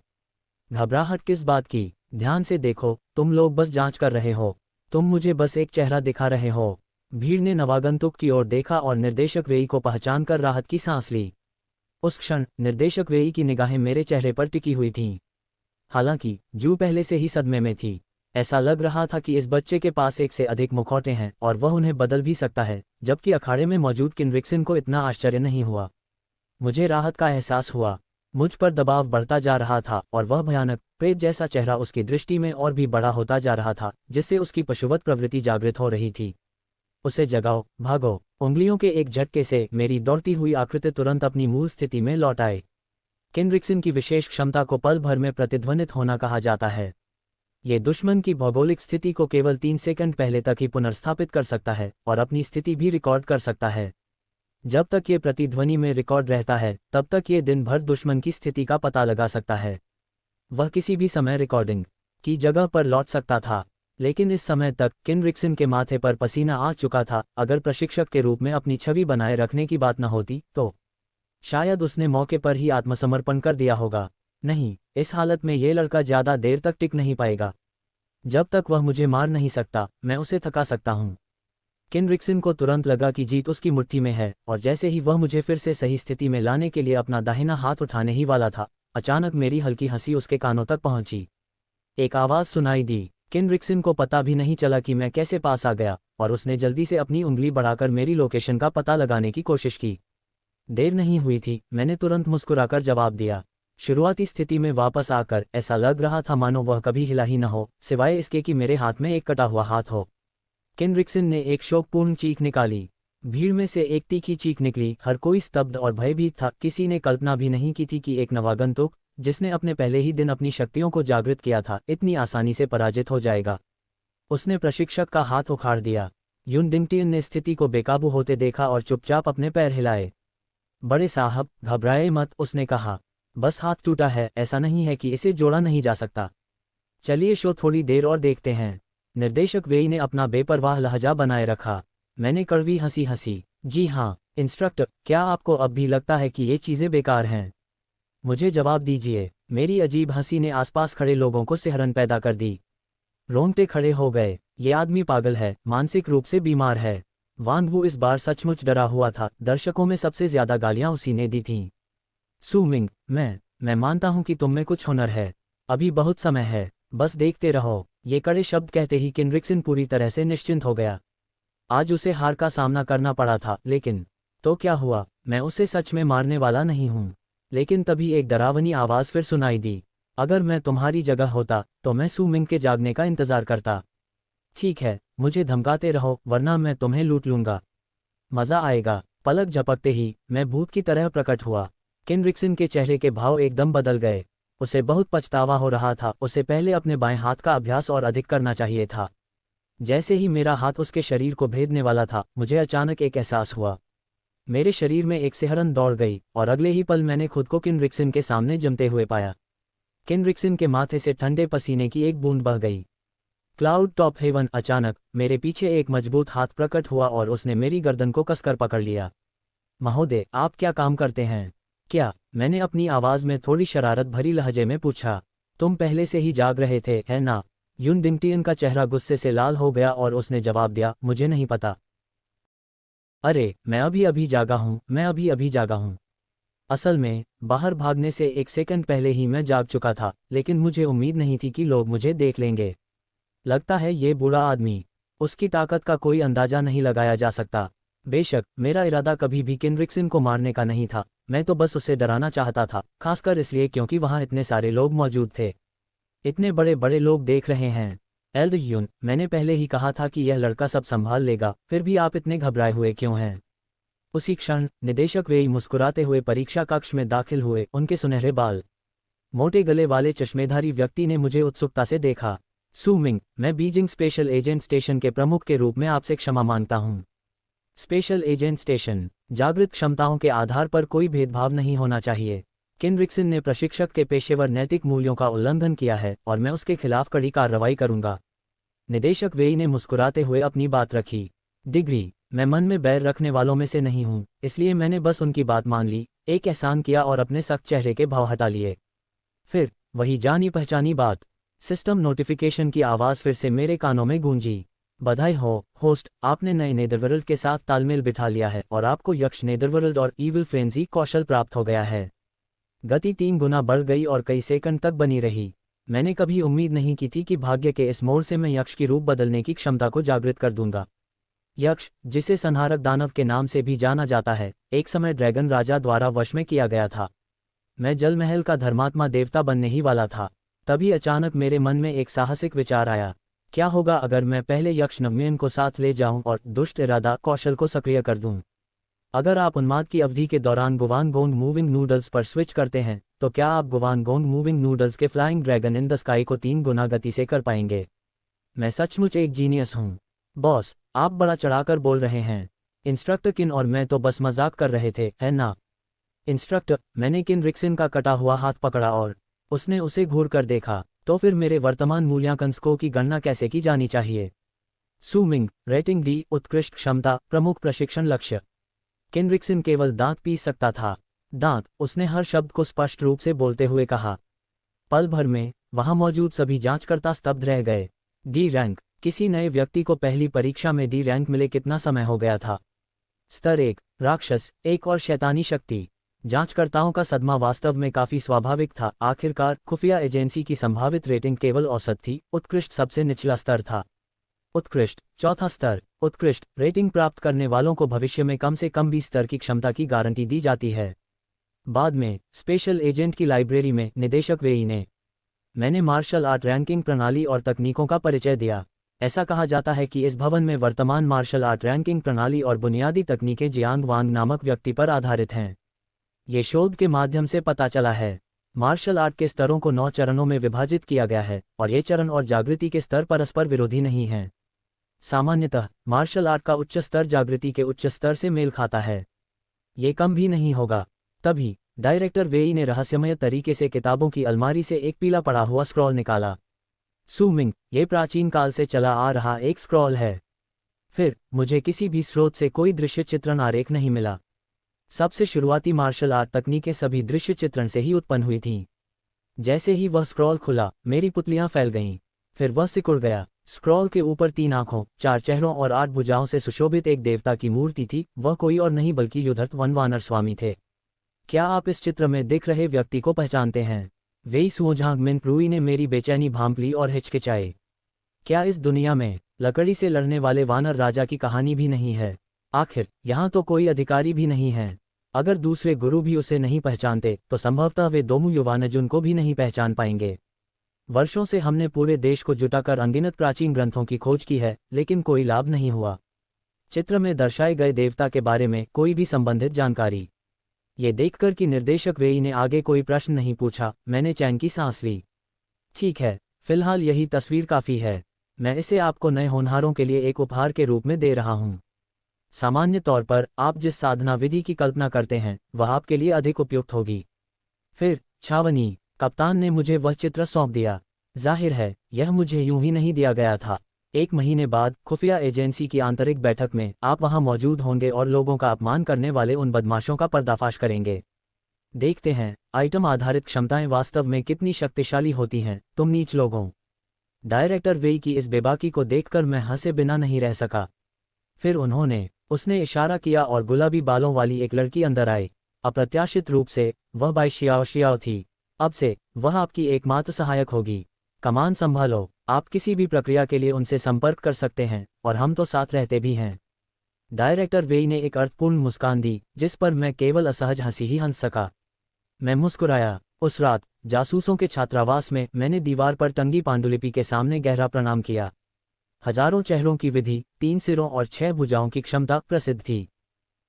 घबराहट किस बात की? ध्यान से देखो, तुम लोग बस जांच कर रहे हो। तुम मुझे बस एक चेहरा दिखा रहे हो। भीड़ ने नवागंतुक की ओर देखा और निर्देशक वेई को पहचान कर राहत की सांस ली। उस क्षण निर्देशक वेई की निगाहें मेरे चेहरे पर टिकी हुई थीं। हालांकि जू पहले से ही सदमे में थी। ऐसा लग रहा था कि इस बच्चे के पास एक से अधिक मुखौटे हैं और वह उन्हें बदल भी सकता है, जबकि अखाड़े में मौजूद किनरिक्सन को इतना आश्चर्य नहीं हुआ। मुझे राहत का एहसास हुआ। मुझ पर दबाव बढ़ता जा रहा था और वह भयानक प्रेत जैसा चेहरा उसकी दृष्टि में और भी बड़ा होता जा रहा था, जिससे उसकी पशुवत प्रवृत्ति जागृत हो रही थी। उसे जगाओ, भागो। उंगलियों के एक झटके से मेरी दौड़ती हुई आकृति तुरंत अपनी मूल स्थिति में लौट आए। किनरिक्सन की विशेष क्षमता को पल भर में प्रतिध्वनित होना कहा जाता है। ये दुश्मन की भौगोलिक स्थिति को केवल 3 सेकंड पहले तक ही पुनर्स्थापित कर सकता है और अपनी स्थिति भी रिकॉर्ड कर सकता है। जब तक ये प्रतिध्वनि में रिकॉर्ड रहता है, तब तक ये दिन भर दुश्मन की स्थिति का पता लगा सकता है। वह किसी भी समय रिकॉर्डिंग की जगह पर लौट सकता था, लेकिन इस समय तक किनरिक्सन के माथे पर पसीना आ चुका था। अगर प्रशिक्षक के रूप में अपनी छवि बनाए रखने की बात न होती, तो शायद उसने मौके पर ही आत्मसमर्पण कर दिया होगा। नहीं, इस हालत में ये लड़का ज़्यादा देर तक टिक नहीं पाएगा। जब तक वह मुझे मार नहीं सकता, मैं उसे थका सकता हूँ। किनरिक्सन को तुरंत लगा कि जीत उसकी मुट्ठी में है, और जैसे ही वह मुझे फिर से सही स्थिति में लाने के लिए अपना दाहिना हाथ उठाने ही वाला था, अचानक मेरी हल्की हंसी उसके कानों तक पहुंची। एक आवाज़ सुनाई दी। किनरिक्सन को पता भी नहीं चला कि मैं कैसे पास आ गया, और उसने जल्दी से अपनी उंगली बढ़ाकर मेरी लोकेशन का पता लगाने की कोशिश की। देर नहीं हुई थी, मैंने तुरंत मुस्कुराकर जवाब दिया। शुरुआती स्थिति में वापस आकर ऐसा लग रहा था मानो वह कभी हिला ही न हो, सिवाय इसके कि मेरे हाथ में एक कटा हुआ हाथ हो। किनरिक्सन ने एक शोकपूर्ण चीख निकाली। भीड़ में से एक तीखी चीख निकली। हर कोई स्तब्ध और भयभीत था। किसी ने कल्पना भी नहीं की थी कि एक नवागंतुक, जिसने अपने पहले ही दिन अपनी शक्तियों को जागृत किया था, इतनी आसानी से पराजित हो जाएगा। उसने प्रशिक्षक का हाथ उखाड़ दिया। यून डिंगटियन ने स्थिति को बेकाबू होते देखा और चुपचाप अपने पैर हिलाए। बड़े साहब, घबराए मत, उसने कहा। बस हाथ टूटा है, ऐसा नहीं है कि इसे जोड़ा नहीं जा सकता। चलिए शो थोड़ी देर और देखते हैं। निर्देशक वेई ने अपना बेपरवाह लहजा बनाए रखा। मैंने कड़वी हंसी हंसी। जी हाँ इंस्ट्रक्टर, क्या आपको अब भी लगता है कि ये चीज़ें बेकार हैं? मुझे जवाब दीजिए। मेरी अजीब हंसी ने आसपास खड़े लोगों को सिहरन पैदा कर दी। रोंगटे खड़े हो गए। ये आदमी पागल है, मानसिक रूप से बीमार है। वांग वू इस बार सचमुच डरा हुआ था। दर्शकों में सबसे ज्यादा गालियां उसी ने दी थीं। सू मिंग, मैं मानता हूं कि तुम में कुछ हुनर है। अभी बहुत समय है, बस देखते रहो। ये कड़े शब्द कहते ही किनरिक्सन पूरी तरह से निश्चिंत हो गया। आज उसे हार का सामना करना पड़ा था, लेकिन तो क्या हुआ, मैं उसे सच में मारने वाला नहीं हूं। लेकिन तभी एक डरावनी आवाज़ फिर सुनाई दी। अगर मैं तुम्हारी जगह होता तो मैं सू मिंग के जागने का इंतज़ार करता। ठीक है, मुझे धमकाते रहो, वरना मैं तुम्हें लूट लूंगा। मज़ा आएगा। पलक झपकते ही मैं भूत की तरह प्रकट हुआ। किनरिक्सन के चेहरे के भाव एकदम बदल गए। उसे बहुत पछतावा हो रहा था। उसे पहले अपने बाएं हाथ का अभ्यास और अधिक करना चाहिए था। जैसे ही मेरा हाथ उसके शरीर को भेदने वाला था, मुझे अचानक एक एहसास हुआ। मेरे शरीर में एक सिहरन दौड़ गई और अगले ही पल मैंने खुद को किनरिक्सन के सामने जमते हुए पाया। किनरिक्सन के माथे से ठंडे पसीने की एक बूंद बह गई। Cloud top heaven. अचानक मेरे पीछे एक मजबूत हाथ प्रकट हुआ और उसने मेरी गर्दन को कसकर पकड़ लिया। महोदय, आप क्या काम करते हैं? क्या? मैंने अपनी आवाज़ में थोड़ी शरारत भरी लहजे में पूछा। तुम पहले से ही जाग रहे थे, है ना? यून डिंगटियन का चेहरा गुस्से से लाल हो गया और उसने जवाब दिया, मुझे नहीं पता। अरे, मैं अभी अभी जागा हूँ, मैं अभी अभी जागा हूँ। असल में बाहर भागने से एक सेकंड पहले ही मैं जाग चुका था, लेकिन मुझे उम्मीद नहीं थी कि लोग मुझे देख लेंगे। लगता है ये बुरा आदमी। उसकी ताकत का कोई अंदाजा नहीं लगाया जा सकता। बेशक मेरा इरादा कभी भी किनरिक्सन को मारने का नहीं था। मैं तो बस उसे डराना चाहता था, खासकर इसलिए क्योंकि वहाँ इतने सारे लोग मौजूद थे। इतने बड़े बड़े लोग देख रहे हैं। एल्ड यून, मैंने पहले ही कहा था कि यह लड़का सब संभाल लेगा, फिर भी आप इतने घबराए हुए क्यों हैं? उसी क्षण निदेशक वेई मुस्कुराते हुए परीक्षा कक्ष में दाखिल हुए। उनके सुनहरे बाल, मोटे गले वाले चश्मेधारी व्यक्ति ने मुझे उत्सुकता से देखा। सू मिंग, मैं बीजिंग स्पेशल एजेंट स्टेशन के प्रमुख के रूप में आपसे क्षमा मांगता हूं। स्पेशल एजेंट स्टेशन, जागृत क्षमताओं के आधार पर कोई भेदभाव नहीं होना चाहिए। किनरिक्सन ने प्रशिक्षक के पेशेवर नैतिक मूल्यों का उल्लंघन किया है और मैं उसके खिलाफ कड़ी कार्रवाई करूंगा। निदेशक वेई ने मुस्कुराते हुए अपनी बात रखी। डिग्री, मैं मन में बैर रखने वालों में से नहीं हूं, इसलिए मैंने बस उनकी बात मान ली, एक एहसान किया और अपने सख्त चेहरे के भाव हटा लिए। फिर वही जानी पहचानी बात। सिस्टम नोटिफिकेशन की आवाज़ फिर से मेरे कानों में गूंजी। बधाई हो होस्ट, आपने नए नेदरवर्ल्ड के साथ तालमेल बिठा लिया है और आपको यक्ष नेदरवर्ल्ड और ईविल फ्रेंजी कौशल प्राप्त हो गया है। गति 3 गुना बढ़ गई और कई सेकंड तक बनी रही। मैंने कभी उम्मीद नहीं की थी कि भाग्य के इस मोड़ से मैं यक्ष की रूप बदलने की क्षमता को जागृत कर दूंगा। यक्ष, जिसे संहारक दानव के नाम से भी जाना जाता है, एक समय ड्रैगन राजा द्वारा वश में किया गया था। मैं जल महल का धर्मात्मा देवता बनने ही वाला था। तभी अचानक मेरे मन में एक साहसिक विचार आया। क्या होगा अगर मैं पहले यक्ष नवमेन को साथ ले जाऊं और दुष्ट इरादा कौशल को सक्रिय कर दूं? अगर आप उन्माद की अवधि के दौरान गुवान गोंग मूविंग नूडल्स पर स्विच करते हैं, तो क्या आप गुवान गोंग मूविंग नूडल्स के flying dragon in the sky को 3 गुना गति से कर पाएंगे? मैं सचमुच एक जीनियस हूँ। बॉस, आप बड़ा चढ़ाकर बोल रहे हैं। इंस्ट्रक्टर किन और मैं तो बस मजाक कर रहे थे, है ना? इंस्ट्रक्टर, मैंने किनरिक्सन का कटा हुआ हाथ पकड़ा और उसने उसे घूर कर देखा। तो फिर मेरे वर्तमान मूल्यांकन स्कोर की गणना कैसे की जानी चाहिए? सू मिंग, रेटिंग डी, उत्कृष्ट क्षमता, प्रमुख प्रशिक्षण लक्ष्य। किनरिक्सन केवल दांत पीस सकता था। दांत, उसने हर शब्द को स्पष्ट रूप से बोलते हुए कहा। पल भर में वहां मौजूद सभी जांचकर्ता स्तब्ध रह गए। डी रैंक, किसी नए व्यक्ति को पहली परीक्षा में डी रैंक मिले कितना समय हो गया था? स्तर 1, राक्षस, एक और शैतानी शक्ति। जांचकर्ताओं का सदमा वास्तव में काफी स्वाभाविक था। आखिरकार खुफिया एजेंसी की संभावित रेटिंग केवल औसत थी। उत्कृष्ट सबसे निचला स्तर था। उत्कृष्ट, चौथा स्तर। उत्कृष्ट रेटिंग प्राप्त करने वालों को भविष्य में कम से कम 20 स्तर की क्षमता की गारंटी दी जाती है। बाद में स्पेशल एजेंट की लाइब्रेरी में निदेशक वेई ने मैंने मार्शल आर्ट रैंकिंग प्रणाली और तकनीकों का परिचय दिया। ऐसा कहा जाता है कि इस भवन में वर्तमान मार्शल आर्ट रैंकिंग प्रणाली और बुनियादी तकनीकें जियांग वांग नामक व्यक्ति पर आधारित हैं। ये शोध के माध्यम से पता चला है। मार्शल आर्ट के स्तरों को 9 चरणों में विभाजित किया गया है और ये चरण और जागृति के स्तर परस्पर विरोधी नहीं हैं। सामान्यतः मार्शल आर्ट का उच्च स्तर जागृति के उच्च स्तर से मेल खाता है। ये कम भी नहीं होगा। तभी डायरेक्टर वेई ने रहस्यमय तरीके से किताबों की अलमारी से एक पीला पड़ा हुआ स्क्रॉल निकाला। सू मिंग, ये प्राचीन काल से चला आ रहा एक स्क्रॉल है। फिर मुझे किसी भी स्रोत से कोई दृश्य चित्रण आरेख नहीं मिला। सबसे शुरुआती मार्शल आर्ट तकनीकें सभी दृश्य चित्रण से ही उत्पन्न हुई थीं। जैसे ही वह स्क्रॉल खुला, मेरी पुतलियां फैल गईं। फिर वह सिकुड़ गया। स्क्रॉल के ऊपर 3 आंखों, 4 चेहरों और 8 भुजाओं से सुशोभित एक देवता की मूर्ति थी। वह कोई और नहीं बल्कि युद्धर्थ वन वानर स्वामी थे। क्या आप इस चित्र में दिख रहे व्यक्ति को पहचानते हैं? वेई सुओझांग मिन रूई ने मेरी बेचैनी भांप ली और हिचकिचाई। क्या इस दुनिया में लकड़ी से लड़ने वाले वानर राजा की कहानी भी नहीं है? आखिर यहाँ तो कोई अधिकारी भी नहीं है। अगर दूसरे गुरु भी उसे नहीं पहचानते तो संभवतः वे दोमू युवानजुन को भी नहीं पहचान पाएंगे। वर्षों से हमने पूरे देश को जुटाकर अनगिनत प्राचीन ग्रंथों की खोज की है, लेकिन कोई लाभ नहीं हुआ। चित्र में दर्शाए गए देवता के बारे में कोई भी संबंधित जानकारी। ये देखकर कि निर्देशक वेई ने आगे कोई प्रश्न नहीं पूछा, मैंने चैन की सांस ली। ठीक है, फिलहाल यही तस्वीर काफ़ी है। मैं इसे आपको नए होनहारों के लिए एक उपहार के रूप में दे रहा हूँ। सामान्य तौर पर आप जिस साधना विधि की कल्पना करते हैं वह आपके लिए अधिक उपयुक्त होगी। फिर छावनी कप्तान ने मुझे वह चित्र सौंप दिया। जाहिर है यह मुझे यूं ही नहीं दिया गया था। 1 महीने बाद खुफिया एजेंसी की आंतरिक बैठक में आप वहां मौजूद होंगे और लोगों का अपमान करने वाले उन बदमाशों का पर्दाफाश करेंगे। देखते हैं आइटम आधारित क्षमताएं वास्तव में कितनी शक्तिशाली होती हैं, तुम नीच लोगों। डायरेक्टर वेई की इस बेबाकी को देखकर मैं हंसे बिना नहीं रह सका। फिर उसने इशारा किया और गुलाबी बालों वाली एक लड़की अंदर आई। अप्रत्याशित रूप से वह बाई शियाओ थी। अब से वह आपकी एकमात्र सहायक होगी। कमान संभालो, आप किसी भी प्रक्रिया के लिए उनसे संपर्क कर सकते हैं और हम तो साथ रहते भी हैं। डायरेक्टर वेई ने एक अर्थपूर्ण मुस्कान दी जिस पर मैं केवल असहज हंसी ही हंस सका। मैं मुस्कुराया। उस रात जासूसों के छात्रावास में मैंने दीवार पर टंगी पांडुलिपि के सामने गहरा प्रणाम किया। हजारों चेहरों की विधि, 3 सिरों और 6 भुजाओं की क्षमता प्रसिद्ध थी।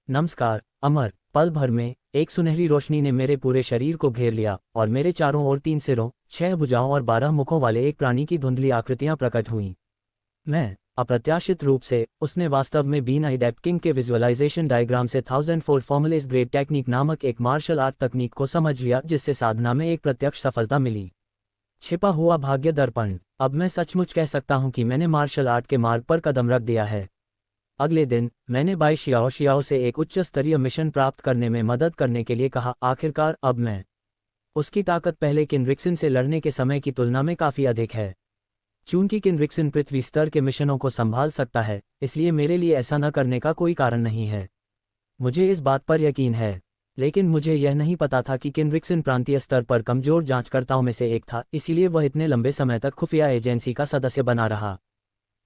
नमस्कार अमर। पल भर में एक सुनहरी रोशनी ने मेरे पूरे शरीर को घेर लिया और मेरे चारों ओर 3 सिरों, 6 भुजाओं और 12 मुखों वाले एक प्राणी की धुंधली आकृतियां प्रकट हुईं। मैं अप्रत्याशित रूप से उसने वास्तव में बीन आइडेप्ट किंग के विजुअलाइजेशन डायग्राम से 1004 फॉर्मुलेस ग्रेड टेक्निक नामक एक मार्शल आर्ट तकनीक को समझ लिया जिससे साधना में एक प्रत्यक्ष सफलता मिली। छिपा हुआ भाग्य दर्पण। अब मैं सचमुच कह सकता हूं कि मैंने मार्शल आर्ट के मार्ग पर कदम रख दिया है। अगले दिन मैंने बाई शियाओ से एक उच्च स्तरीय मिशन प्राप्त करने में मदद करने के लिए कहा। आखिरकार अब मैं उसकी ताकत पहले किनरिक्सन से लड़ने के समय की तुलना में काफ़ी अधिक है। चूंकि किनरिक्सन पृथ्वी स्तर के मिशनों को संभाल सकता है, इसलिए मेरे लिए ऐसा न करने का कोई कारण नहीं है। मुझे इस बात पर यकीन है, लेकिन मुझे यह नहीं पता था कि किनरिक्सन प्रांतीय स्तर पर कमजोर जांचकर्ताओं में से एक था, इसलिए वह इतने लंबे समय तक खुफिया एजेंसी का सदस्य बना रहा।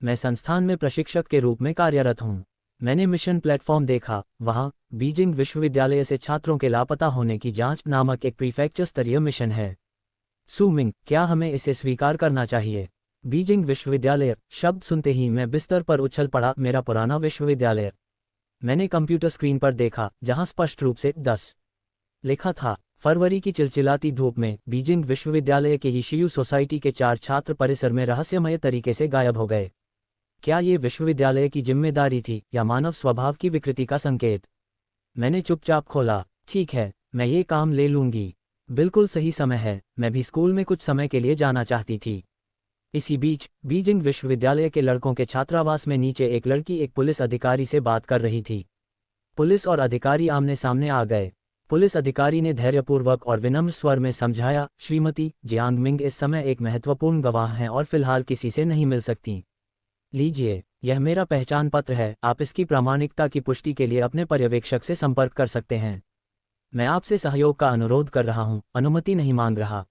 मैं संस्थान में प्रशिक्षक के रूप में कार्यरत हूँ। मैंने मिशन प्लेटफॉर्म देखा। वहाँ बीजिंग विश्वविद्यालय से छात्रों के लापता होने की जांच नामक एक प्रीफेक्चर स्तरीय मिशन है। सुमिंग, क्या हमें इसे स्वीकार करना चाहिए? बीजिंग विश्वविद्यालय शब्द सुनते ही मैं बिस्तर पर उछल पड़ा। मेरा पुराना विश्वविद्यालय। मैंने कंप्यूटर स्क्रीन पर देखा जहां स्पष्ट रूप से 10 लिखा था। फरवरी की चिलचिलाती धूप में बीजिंग विश्वविद्यालय के यीशु सोसाइटी के 4 छात्र परिसर में रहस्यमय तरीके से गायब हो गए। क्या ये विश्वविद्यालय की जिम्मेदारी थी या मानव स्वभाव की विकृति का संकेत? मैंने चुपचाप खोला। ठीक है, मैं ये काम ले लूंगी। बिल्कुल सही समय है, मैं भी स्कूल में कुछ समय के लिए जाना चाहती थी। इसी बीच बीजिंग विश्वविद्यालय के लड़कों के छात्रावास में नीचे एक लड़की एक पुलिस अधिकारी से बात कर रही थी। पुलिस और अधिकारी आमने सामने आ गए। पुलिस अधिकारी ने धैर्यपूर्वक और विनम्र स्वर में समझाया, श्रीमती जियांग मिंग इस समय एक महत्वपूर्ण गवाह हैं और फिलहाल किसी से नहीं मिल सकती। लीजिए, यह मेरा पहचान पत्र है। आप इसकी प्रामाणिकता की पुष्टि के लिए अपने पर्यवेक्षक से संपर्क कर सकते हैं। मैं आपसे सहयोग का अनुरोध कर रहा हूं, अनुमति नहीं मांग रहा।